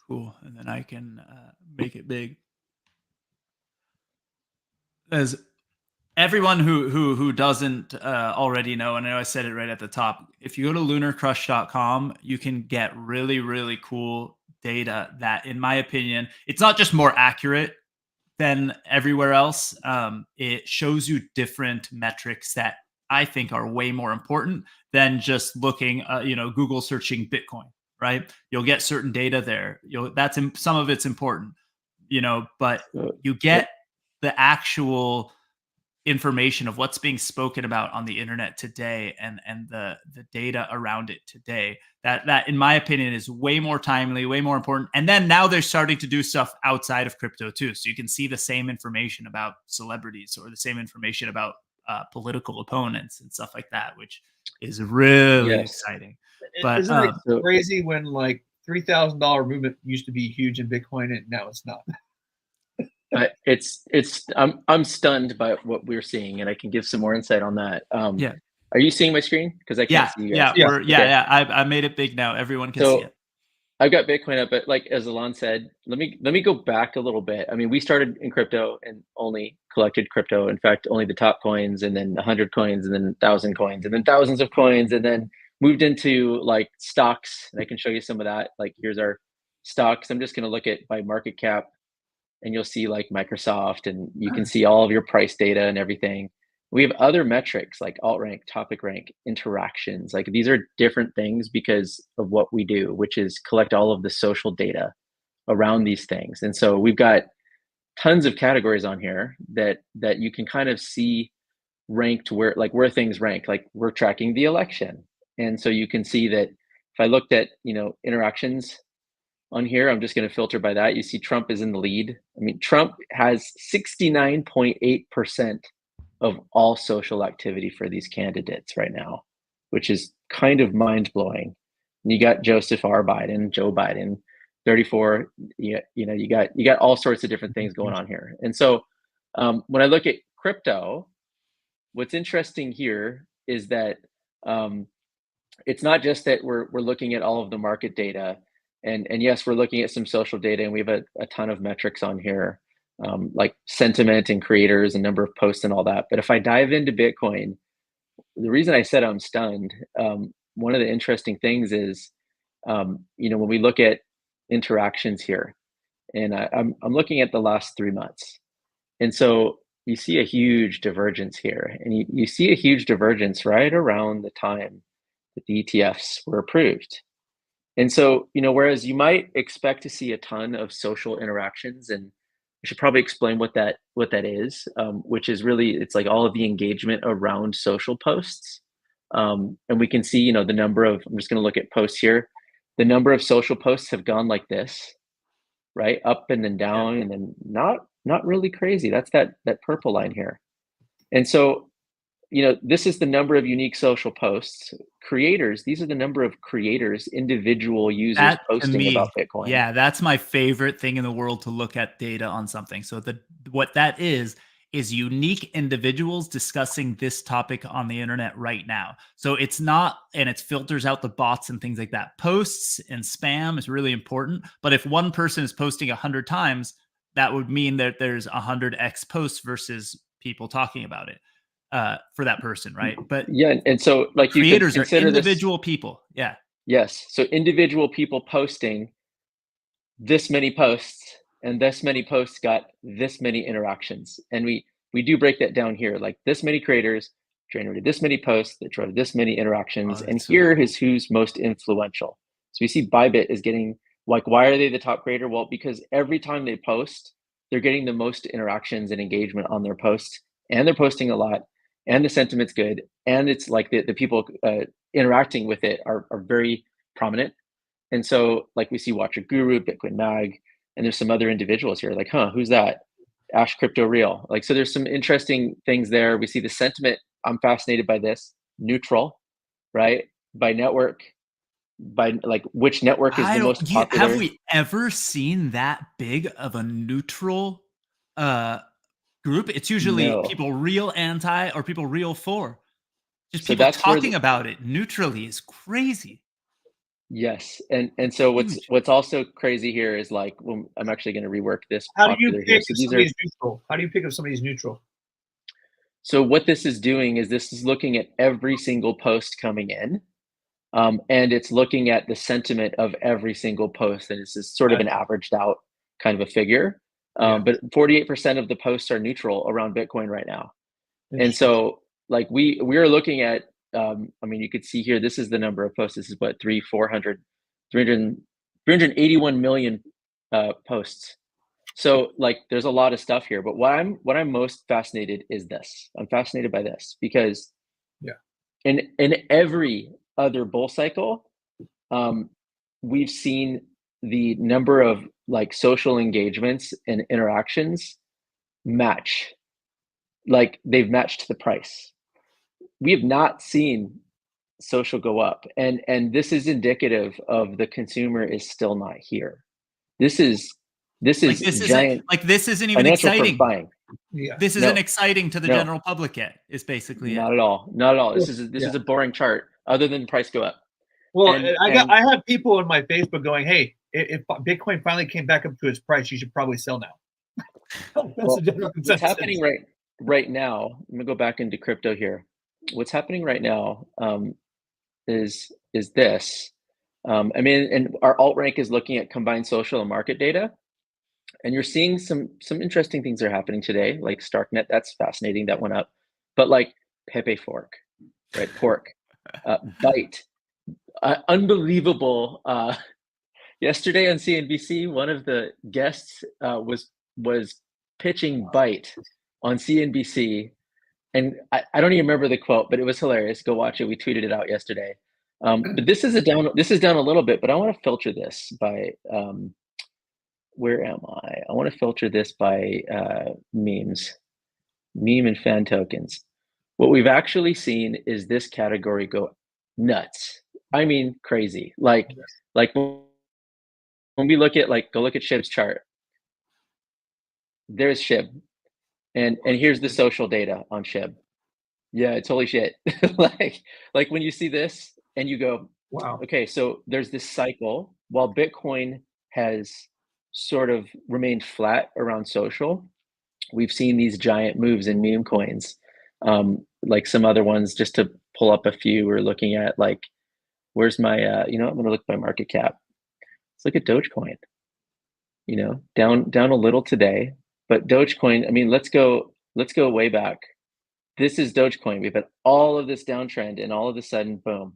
Cool. And then I can make it big. As everyone who doesn't already know, and I know I said it right at the top, if you go to LunarCrush.com, you can get really, really cool data that, in my opinion, it's not just more accurate than everywhere else. It shows you different metrics that I think are way more important than just looking, Google searching Bitcoin, right? You'll get certain data there. Some of it's important, but you get the actual information of what's being spoken about on the internet today and the data around it today that in my opinion is way more timely, way more important. And then now they're starting to do stuff outside of crypto too, so you can see the same information about celebrities or the same information about political opponents and stuff like that, which is really exciting. But isn't it crazy when like $3,000 movement used to be huge in Bitcoin and now it's not? I'm stunned by what we're seeing, and I can give some more insight on that. Are you seeing my screen? Because I can't see you guys. I made it big now. Everyone can see it. I've got Bitcoin up, but like as Alon said, let me go back a little bit. I mean, we started in crypto and only collected crypto. In fact, only the top coins, and then 100 coins, and then 1,000 coins, and then thousands of coins, and then moved into like stocks. And I can show you some of that. Like here's our stocks. I'm just going to look at by market cap. And you'll see like Microsoft, and you can see all of your price data and everything. We have other metrics like alt rank, topic rank, interactions. Like these are different things because of what we do, which is collect all of the social data around these things. And so we've got tons of categories on here that you can kind of see ranked where things rank. Like we're tracking the election. And so you can see that if I looked at, interactions on here, I'm just going to filter by that. You see Trump is in the lead. I mean, Trump has 69.8% of all social activity for these candidates right now, which is kind of mind blowing. You got Joe Biden, 34. You got all sorts of different things going on here. And so when I look at crypto, what's interesting here is that it's not just that we're looking at all of the market data, and yes, we're looking at some social data, and we have a ton of metrics on here, like sentiment and creators and number of posts and all that. But if I dive into Bitcoin, the reason I said I'm stunned, one of the interesting things is, when we look at interactions here, and I'm looking at the last 3 months, and so you see a huge divergence here, and you see a huge divergence right around the time that the ETFs were approved. And so, whereas you might expect to see a ton of social interactions, and I should probably explain what that is, which is really, it's like all of the engagement around social posts. And we can see, the number of, I'm just going to look at posts here. The number of social posts have gone like this, right? Up and then down, and then not really crazy. That's that purple line here. And so, this is the number of unique social posts. Creators, these are the number of creators, individual users posting about Bitcoin. Yeah, that's my favorite thing in the world, to look at data on something. So what that is unique individuals discussing this topic on the internet right now. So it's not, and it filters out the bots and things like that. Posts and spam is really important. But if one person is posting 100 times, that would mean that there's 100x posts versus people talking about it. For that person, right? But yeah, and so like creators are individual people. Yeah. Yes. So individual people posting this many posts, and this many posts got this many interactions. And we do break that down here. Like this many creators generated this many posts that drove this many interactions. And here is who's most influential. So we see Bybit is getting, like, why are they the top creator? Well, because every time they post, they're getting the most interactions and engagement on their posts, and they're posting a lot, and the sentiment's good, and it's like the people interacting with it are very prominent. And so, like, we see Watcher Guru, Bitcoin Mag, and there's some other individuals here, like, who's that? Ash Crypto Real. Like, so there's some interesting things there. We see the sentiment. I'm fascinated by this. Neutral, right? By network, by like which network is the most popular. Have we ever seen that big of a neutral group? It's usually people real anti or people real for. Just so people talking about it neutrally is crazy. Yes, and so what's also crazy here is, like, when I'm actually going to rework this. How do you pick if somebody's neutral? How do you pick if somebody's neutral? So what this is doing is this is looking at every single post coming in, and it's looking at the sentiment of every single post, and it's just sort of an averaged out kind of a figure. But 48% of the posts are neutral around Bitcoin right now. And so, like, we are looking at, I mean, you could see here, this is the number of posts. This is what, 381 million posts. So, like, there's a lot of stuff here, but what I'm most fascinated is this. I'm fascinated by this because in every other bull cycle, we've seen the number of, like, social engagements and interactions match. Like, they've matched the price. We have not seen social go up, and this is indicative of the consumer is still not here. This is giant. This isn't even exciting. Buying. Yeah. This isn't exciting to the general public yet. Is basically not at all. Not at all. This is a boring chart. Other than price go up. Well, I have people in my Facebook going, "Hey, if Bitcoin finally came back up to its price, you should probably sell now." What's happening right now? I'm gonna go back into crypto here. What's happening right now is this. I mean, and our alt rank is looking at combined social and market data, and you're seeing some interesting things are happening today, like Starknet. That's fascinating. That went up, but like Pepe Fork, right? Pork, Byte, unbelievable. Yesterday on CNBC, one of the guests was pitching Byte on CNBC and I don't even remember the quote, but it was hilarious. Go watch it. We tweeted it out yesterday. But this is down a little bit, but I want to filter this by where am I? I want to filter this by memes, meme and fan tokens. What we've actually seen is this category go nuts. I mean, crazy. Like when we look at go look at Shib's chart. There's Shib, and here's the social data on Shib. Yeah, it's holy shit. like when you see this and you go, Wow. okay, so there's this cycle while Bitcoin has sort of remained flat around social. We've seen these giant moves in meme coins. Like some other ones, just to pull up a few, we're looking at like, where's my, I'm going to look at my market cap. Let's look at Dogecoin, down a little today, but Dogecoin, I mean, let's go way back. This is Dogecoin. We've had all of this downtrend and all of a sudden, boom,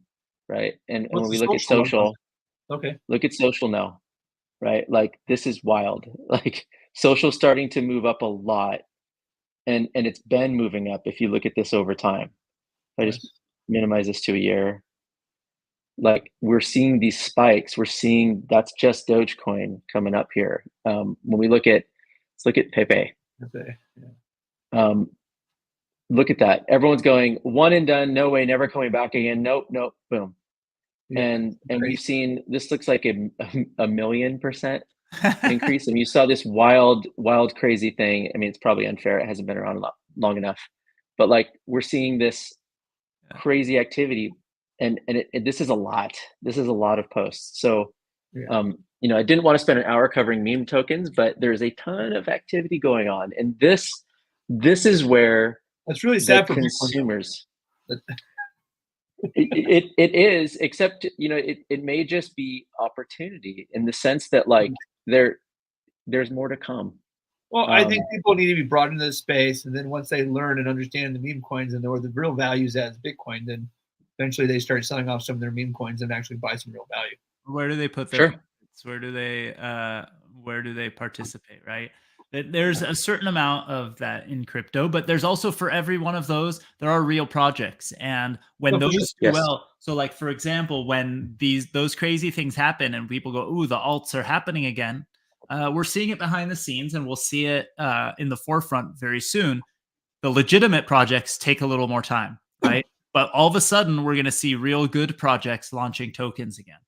right? And when we look at social, okay, look at social now, right? Like this is wild. Like social starting to move up a lot, and it's been moving up if you look at this over time. I just minimize this to a year. Like we're seeing these spikes. We're seeing that's just Dogecoin coming up here. When we let's look at Pepe. okay, yeah. Look at that. Everyone's going one and done. No way, never coming back again. Nope, boom. Yeah, and we've seen this looks like a 1,000,000% increase. And you saw this wild, crazy thing. I mean, it's probably unfair. It hasn't been around long enough, but like we're seeing this crazy activity, and this is a lot. This is a lot of posts. So, I didn't want to spend an hour covering meme tokens, but there's a ton of activity going on, and this is where that's really sad for consumers. It is, except it may just be opportunity in the sense that like there's more to come. Well, I think people need to be brought into this space, and then once they learn and understand the meme coins and know the real values as Bitcoin, then eventually they start selling off some of their meme coins and actually buy some real value. Where do they put their coins? Where do they participate, right? There's a certain amount of that in crypto, but there's also for every one of those, there are real projects. And when those do well, so like, for example, when those crazy things happen and people go, ooh, the alts are happening again, we're seeing it behind the scenes, and we'll see it in the forefront very soon. The legitimate projects take a little more time, right? But all of a sudden, we're going to see real good projects launching tokens again.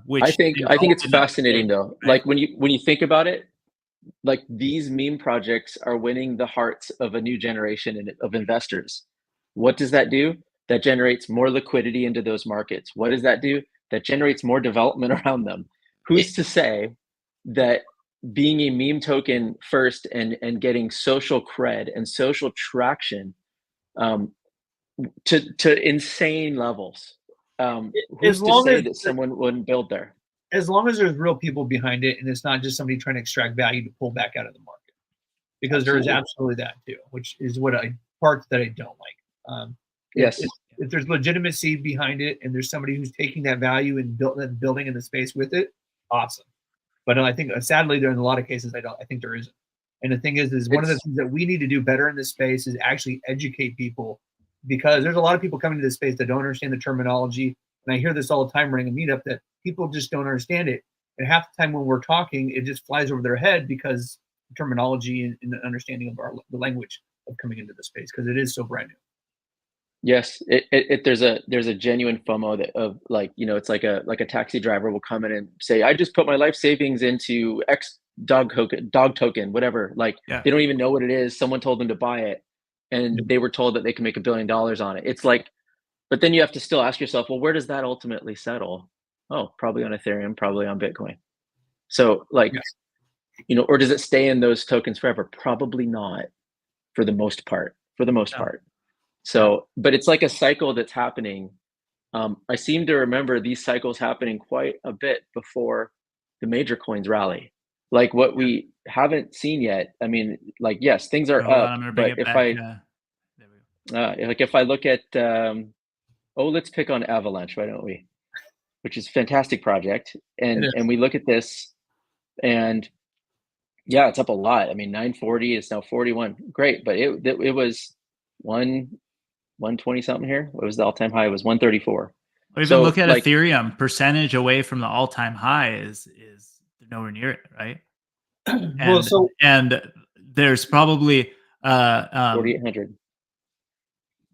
Which I think it's fascinating though. Right? Like when you think about it, like these meme projects are winning the hearts of a new generation of investors. What does that do? That generates more liquidity into those markets. What does that do? That generates more development around them. Who's to say that being a meme token first and getting social cred and social traction to insane levels? Who's to say that someone wouldn't build there? As long as there's real people behind it and it's not just somebody trying to extract value to pull back out of the market, because there is absolutely that too, which is part that I don't like. Yes. If there's legitimacy behind it and there's somebody who's taking that value and building in the space with it, awesome. But I think sadly there in a lot of cases I think there isn't. And the thing is one of the things that we need to do better in this space is actually educate people, because there's a lot of people coming to this space that don't understand the terminology. And I hear this all the time running a meetup that people just don't understand it. And half the time when we're talking, it just flies over their head because terminology and the understanding of the language of coming into the space, because it is so brand new. Yes, there's a genuine FOMO of like, it's like a taxi driver will come in and say, I just put my life savings into X dog token, whatever. Like they don't even know what it is. Someone told them to buy it, and they were told that they can make $1 billion on it. It's like, but then you have to still ask yourself, well, where does that ultimately settle? Oh, probably on Ethereum, probably on Bitcoin. So like, or does it stay in those tokens forever? Probably not, for the most part. So, but it's like a cycle that's happening. I seem to remember these cycles happening quite a bit before the major coins rally. Like what we haven't seen yet. I mean, like, yes, things are up, but if I look at, let's pick on Avalanche, why don't we? Which is a fantastic project. And we look at this and it's up a lot. I mean, 940 is now 41. Great. But it was 120 something here. What was the all-time high? It was 134. Or even So, look at like, Ethereum, percentage away from the all-time high is nowhere near it, right? Well, And so and there's probably 4,800.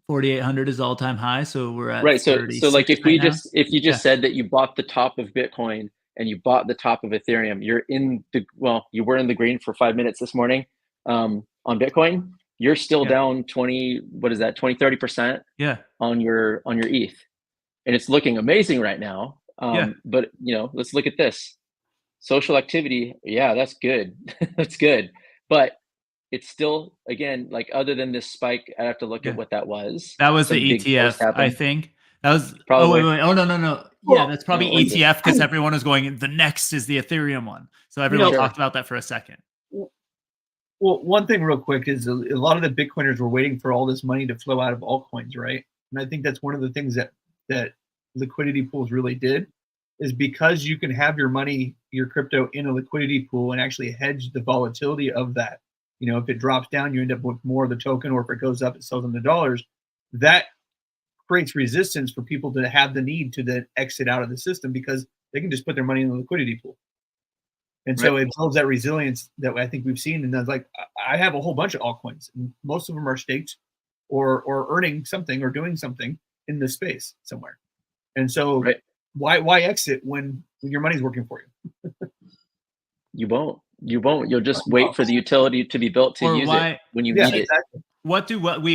4,800 is all-time high, so we're at Right. So 36 like right now. if you just Yeah. said that you bought the top of Bitcoin and you bought the top of Ethereum, you were in the green for 5 minutes this morning on Bitcoin. You're still Yeah. down 20, what is that, 20-30% Yeah. on your ETH. And it's looking amazing right now. Yeah. But let's look at this. Social activity, yeah, that's good. That's good. But it's still, again, like, other than this spike, I have to look Yeah. at what that was. That was the Some big post ETF, I happened. think. That was Probably. wait. Oh no. Yeah, that's probably No, what's this? ETF because everyone was going, the next is the Ethereum one. So everyone Sure. talked about that for a second. Well, one thing real quick is a lot of the Bitcoiners were waiting for all this money to flow out of altcoins, right? And I think that's one of the things that liquidity pools really did, is because you can have your money, your crypto, in a liquidity pool and actually hedge the volatility of that. If it drops down, you end up with more of the token, or if it goes up, it sells into dollars. That creates resistance for people to have the need to then exit out of the system, because they can just put their money in the liquidity pool. And so it builds that resilience that I think we've seen. And that's like, I have a whole bunch of altcoins, and most of them are staked or earning something or doing something in this space somewhere. And so why exit when your money's working for you? You won't. You'll just wait for the utility to be built to use it when you need it. Exactly.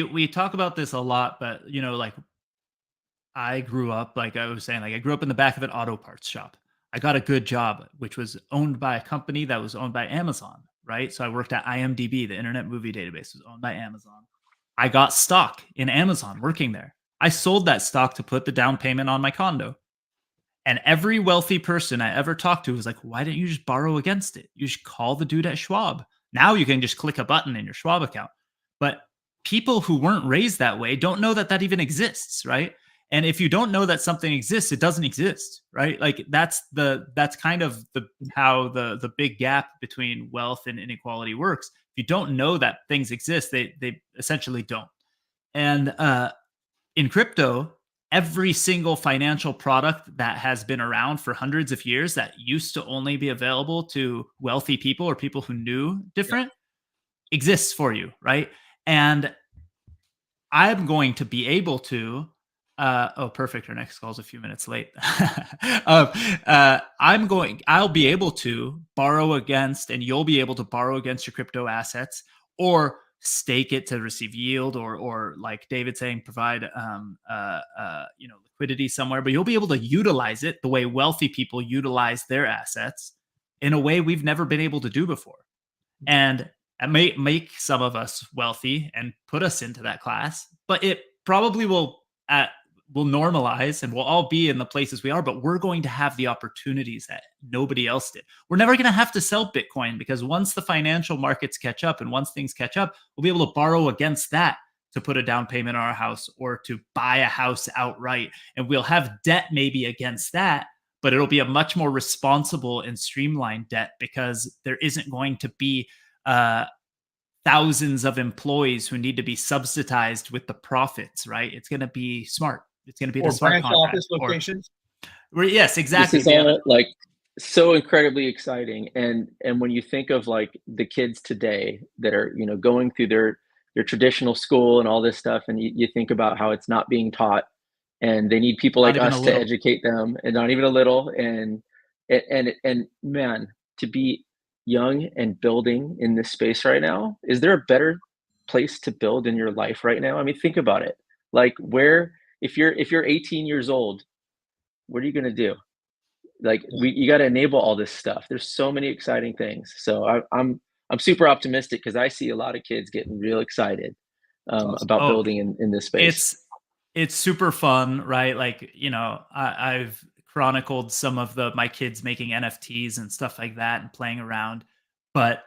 We talk about this a lot, but like, I grew up, like I was saying, like I grew up in the back of an auto parts shop. I got a good job, which was owned by a company that was owned by Amazon, right? So I worked at IMDb, the Internet Movie Database, was owned by Amazon. I got stock in Amazon working there. I sold that stock to put the down payment on my condo. And every wealthy person I ever talked to was like, why didn't you just borrow against it? You should call the dude at Schwab. Now you can just click a button in your Schwab account. But people who weren't raised that way don't know that even exists, right? And if you don't know that something exists, it doesn't exist, right? Like that's kind of how the big gap between wealth and inequality works. If you don't know that things exist, they essentially don't. And in crypto, every single financial product that has been around for hundreds of years that used to only be available to wealthy people or people who knew different exists for you, right? And I'm going to be able to perfect. Our next call is a few minutes late. I'll be able to borrow against, and you'll be able to borrow against your crypto assets, or stake it to receive yield, or like David saying, provide liquidity somewhere. But you'll be able to utilize it the way wealthy people utilize their assets in a way we've never been able to do before. And it may make some of us wealthy and put us into that class, but it probably will normalize, and we'll all be in the places we are, but we're going to have the opportunities that nobody else did. We're never going to have to sell Bitcoin, because once the financial markets catch up and once things catch up, we'll be able to borrow against that to put a down payment on our house or to buy a house outright. And we'll have debt maybe against that, but it'll be a much more responsible and streamlined debt, because there isn't going to be thousands of employees who need to be subsidized with the profits, right? It's going to be smart. It's going to be the smart branch office locations. Yes, exactly. This is all like so incredibly exciting. And when you think of like the kids today that are, going through their traditional school and all this stuff, and you think about how it's not being taught, and they need people like us to educate them, and not even a little. And man, to be young and building in this space right now, is there a better place to build in your life right now? I mean, think about it. Like, if you're 18 years old, what are you going to do? Like, you got to enable all this stuff. There's so many exciting things. So I'm super optimistic, because I see a lot of kids getting real excited about building in this space. It's super fun, right? Like, I've chronicled some of my kids making NFTs and stuff like that and playing around, but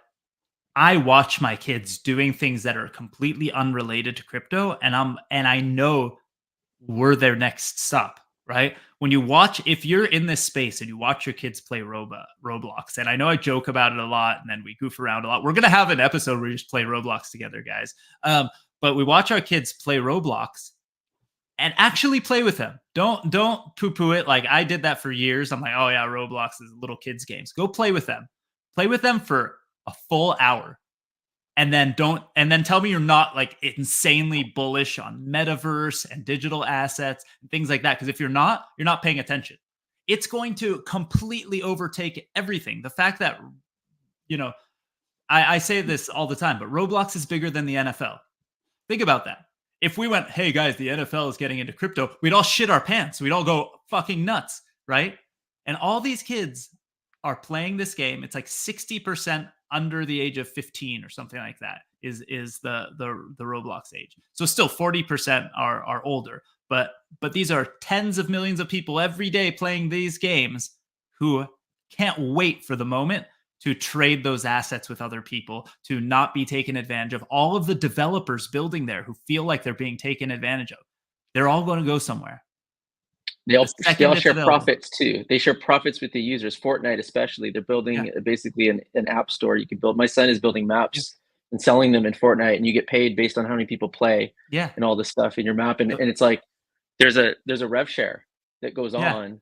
I watch my kids doing things that are completely unrelated to crypto, and I know we're their next stop, right? When you watch, if you're in this space and you watch your kids play Roblox, and I know I joke about it a lot and then we goof around a lot. We're going to have an episode where we just play Roblox together, guys. But we watch our kids play Roblox and actually play with them. Don't poo-poo it. Like I did that for years. I'm like, oh yeah, Roblox is little kids games. Go play with them. Play with them for a full hour. And then tell me you're not like insanely bullish on metaverse and digital assets and things like that. Because if you're not paying attention. It's going to completely overtake everything. The fact that, I say this all the time, but Roblox is bigger than the NFL. Think about that. If we went, hey guys, the NFL is getting into crypto, we'd all shit our pants. We'd all go fucking nuts, right? And all these kids are playing this game. It's like 60% under the age of 15 or something like that is the Roblox age. So still 40% are older, but these are tens of millions of people every day playing these games who can't wait for the moment to trade those assets with other people, to not be taken advantage of. All of the developers building there who feel like they're being taken advantage of, they're all going to go somewhere. They all share profits too. They share profits with the users. Fortnite especially, they're building basically an app store you can build. My son is building maps and selling them in Fortnite, and you get paid based on how many people play and all this stuff in your map. And it's like there's a rev share that goes on.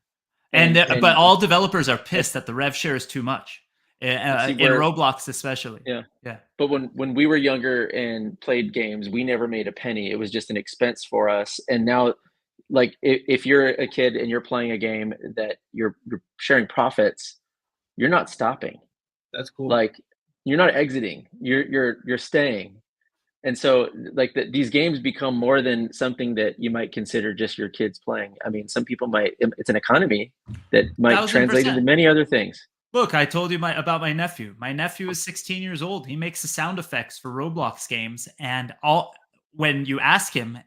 But all developers are pissed that the rev share is too much. In Roblox especially. Yeah. But when we were younger and played games, we never made a penny. It was just an expense for us. And now, like if you're a kid and you're playing a game that you're sharing profits, you're not stopping. That's cool. Like you're not exiting. You're staying. And so like these games become more than something that you might consider just your kids playing. I mean, some people might. It's an economy that might 1000%. Translate into many other things. Look, I told you about my nephew. My nephew is 16 years old. He makes the sound effects for Roblox games. And when you ask him,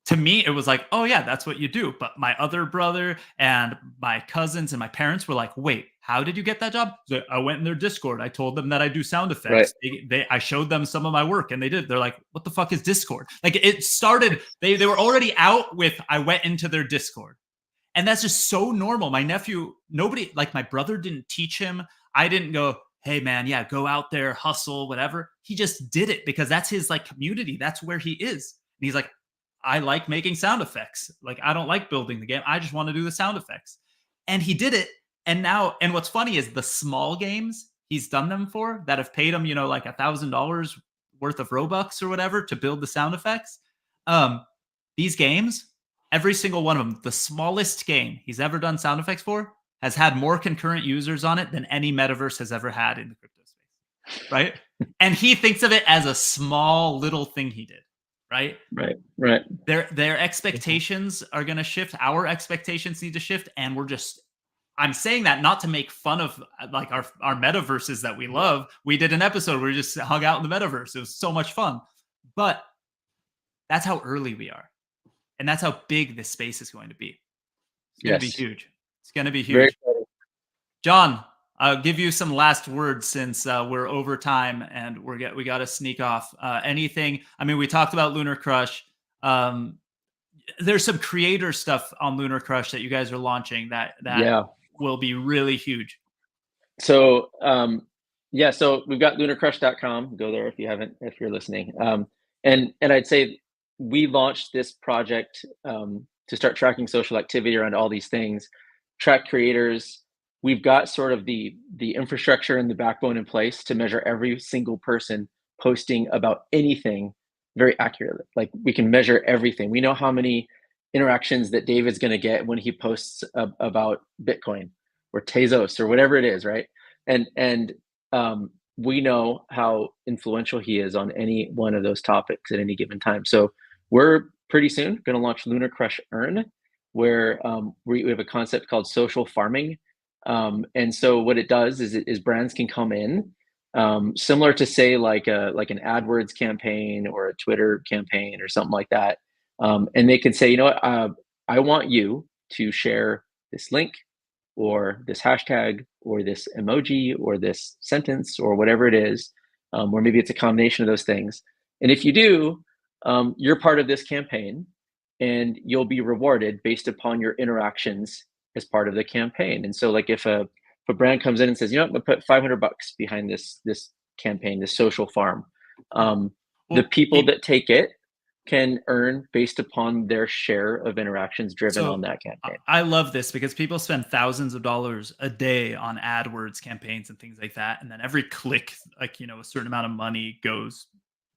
to me, it was like, oh yeah, that's what you do. But my other brother and my cousins and my parents were like, wait, how did you get that job? So I went in their Discord. I told them that I do sound effects. Right. I showed them some of my work and they did. They're like, what the fuck is Discord? Like it started, they were already out with, I went into their Discord. And that's just so normal. My nephew, nobody, like my brother didn't teach him. I didn't go, hey man, yeah, go out there, hustle, whatever. He just did it because that's his like community. That's where he is. And he's like, I like making sound effects. Like, I don't like building the game. I just want to do the sound effects. And he did it. And what's funny is the small games he's done them for that have paid him, like $1,000 worth of Robux or whatever to build the sound effects. These games, every single one of them, the smallest game he's ever done sound effects for has had more concurrent users on it than any metaverse has ever had in the crypto space, right? And he thinks of it as a small little thing he did, right? Right. Their expectations are going to shift. Our expectations need to shift. And I'm saying that not to make fun of like our metaverses that we love. We did an episode where we just hung out in the metaverse. It was so much fun. But that's how early we are. And that's how big this space is going to be. It's going to be huge. It's going to be huge. John, I'll give you some last words since we're over time and we got to sneak off. Anything? I mean, we talked about LunarCrush. There's some creator stuff on LunarCrush that you guys are launching that will be really huge. So so we've got LunarCrush.com. Go there if you're listening. And I'd say we launched this project to start tracking social activity around all these things, track creators. We've got sort of the infrastructure and the backbone in place to measure every single person posting about anything very accurately. Like we can measure everything. We know how many interactions that David's going to get when he posts about Bitcoin or Tezos or whatever it is, right? And we know how influential he is on any one of those topics at any given time. So we're pretty soon going to launch LunarCrush Earn, where we have a concept called social farming. And so what it does is brands can come in, similar to say like an AdWords campaign or a Twitter campaign or something like that. And they can say, you know what, I want you to share this link or this hashtag or this emoji or this sentence or whatever it is, or maybe it's a combination of those things. And if you do, you're part of this campaign and you'll be rewarded based upon your interactions as part of the campaign. And so like if a brand comes in and says, you know, I'm gonna put $500 behind this campaign, this social farm, the people that take it can earn based upon their share of interactions driven on that campaign. I love this because people spend thousands of dollars a day on AdWords campaigns and things like that. And then every click, like, you know, a certain amount of money goes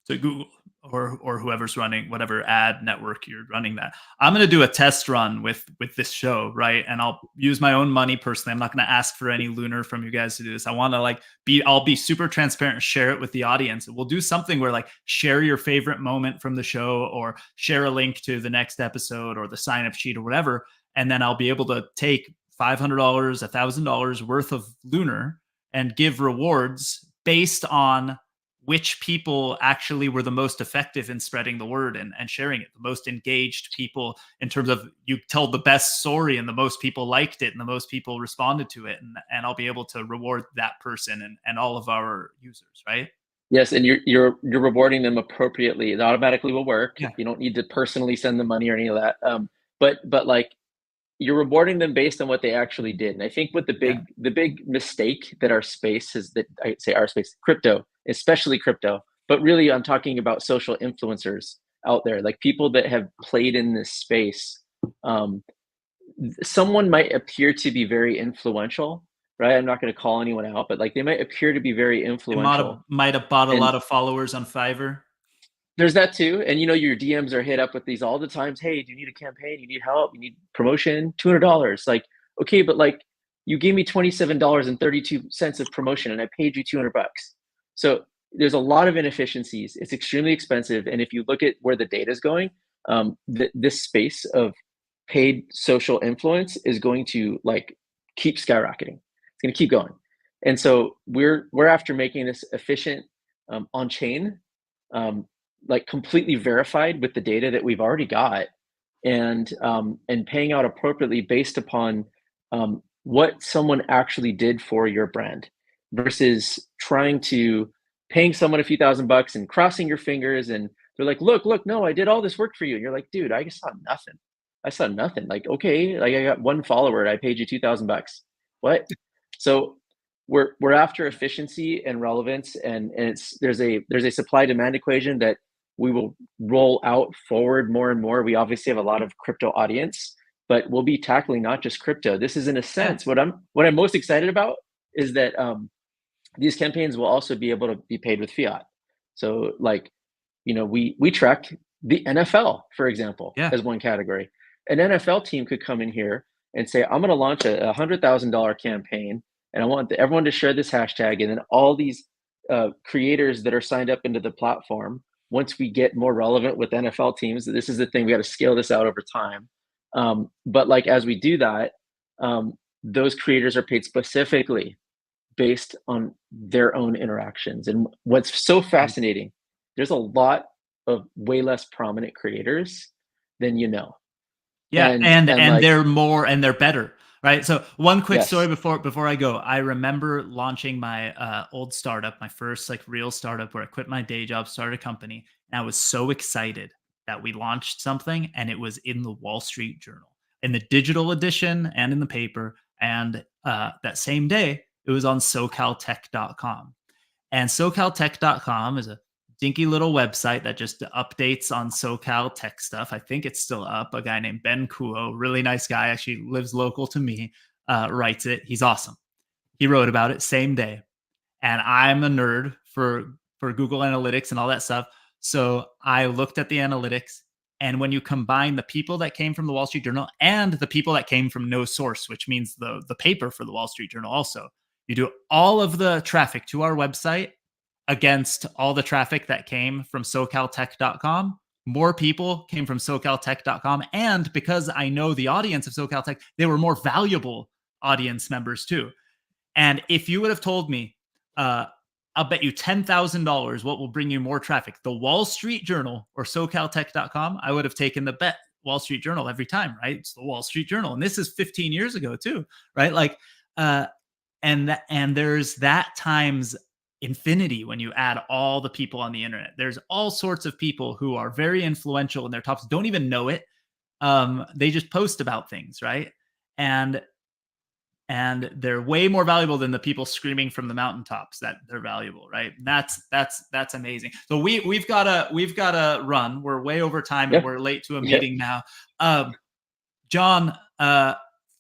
to Google or whoever's running whatever ad network you're running that. I'm going to do a test run with this show, right? And I'll use my own money personally. I'm not going to ask for any Lunar from you guys to do this. I want to I'll be super transparent and share it with the audience. We'll do something where like share your favorite moment from the show or share a link to the next episode or the sign up sheet or whatever. And then I'll be able to take $500, $1,000 worth of Lunar and give rewards based on which people actually were the most effective in spreading the word and sharing it, the most engaged people in terms of you tell the best story and the most people liked it and the most people responded to it. And I'll be able to reward that person and all of our users, right? Yes, and you're rewarding them appropriately. It automatically will work. Yeah. You don't need to personally send them money or any of that. But like you're rewarding them based on what they actually did. And I think what the big mistake that our space is, that I say our space, crypto, especially crypto, but really I'm talking about social influencers out there, like people that have played in this space. Someone might appear to be very influential, right? I'm not going to call anyone out, but like they might appear to be very influential. Might have bought a lot of followers on Fiverr. There's that too. And you know, your DMs are hit up with these all the times. Hey, do you need a campaign? You need help? You need promotion? $200. Like, okay, but like you gave me $27.32 of promotion and I paid you $200. So there's a lot of inefficiencies. It's extremely expensive. And if you look at where the data is going, this space of paid social influence is going to like keep skyrocketing. It's going to keep going. And so we're after making this efficient on chain, like completely verified with the data that we've already got, and paying out appropriately based upon what someone actually did for your brand, versus trying to paying someone a few $1,000 and crossing your fingers and they're like, look, no, I did all this work for you. And you're like, dude, I saw nothing. Like, okay, like I got one follower, I paid you $2,000. What? So we're after efficiency and relevance, and there's a supply demand equation that we will roll out forward more and more. We obviously have a lot of crypto audience, but we'll be tackling not just crypto. This is, in a sense, what I'm most excited about is that these campaigns will also be able to be paid with fiat. So like, you know, we track the NFL, for example, as one category. An NFL team could come in here and say, I'm going to launch a $100,000 campaign, and I want everyone to share this hashtag. And then all these creators that are signed up into the platform, once we get more relevant with NFL teams, this is the thing, we got to scale this out over time. But like, as we do that, those creators are paid specifically based on their own interactions. And what's so fascinating, there's a lot of way less prominent creators than you know. Yeah, and like, they're more and they're better, right? So one quick story before I go. I remember launching my old startup, my first like real startup, where I quit my day job, started a company, and I was so excited that we launched something, and it was in the Wall Street Journal, in the digital edition and in the paper. And that same day, it was on SoCalTech.com. And SoCalTech.com is a dinky little website that just updates on SoCal tech stuff. I think it's still up. A guy named Ben Kuo, really nice guy, actually lives local to me, writes it. He's awesome. He wrote about it same day. And I'm a nerd for Google Analytics and all that stuff. So I looked at the analytics, and when you combine the people that came from the Wall Street Journal and the people that came from No Source, which means the paper for the Wall Street Journal also, you do all of the traffic to our website against all the traffic that came from SoCalTech.com. More people came from SoCalTech.com. And because I know the audience of SoCalTech, they were more valuable audience members too. And if you would have told me, I'll bet you $10,000 what will bring you more traffic, the Wall Street Journal or SoCalTech.com, I would have taken the bet. Wall Street Journal every time, right? It's the Wall Street Journal. And this is 15 years ago too, right? Like, and there's that times infinity when you add all the people on the internet. There's all sorts of people who are very influential in their topics, don't even know it. They just post about things, right? And and they're way more valuable than the people screaming from the mountaintops that they're valuable, right? And that's amazing. So we've got to run. We're way over time, and we're late to a meeting now. John,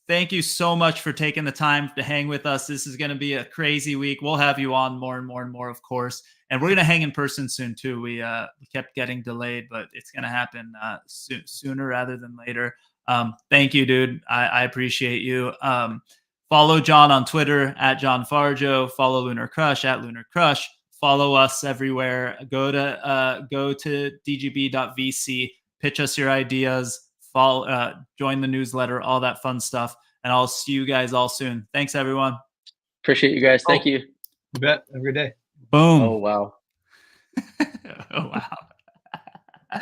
thank you so much for taking the time to hang with us. This is going to be a crazy week. We'll have you on more and more and more, of course. And we're going to hang in person soon too. We kept getting delayed, but it's going to happen sooner rather than later. Thank you, dude. I appreciate you. Follow John on Twitter at Jon Farjo. Follow LunarCrush at LunarCrush. Follow us everywhere. Go to dgb.vc. Pitch us your ideas. Follow, join the newsletter. All that fun stuff. And I'll see you guys all soon. Thanks, everyone. Appreciate you guys. Thank you. You bet. Have a good day. Boom. Oh wow. Oh wow.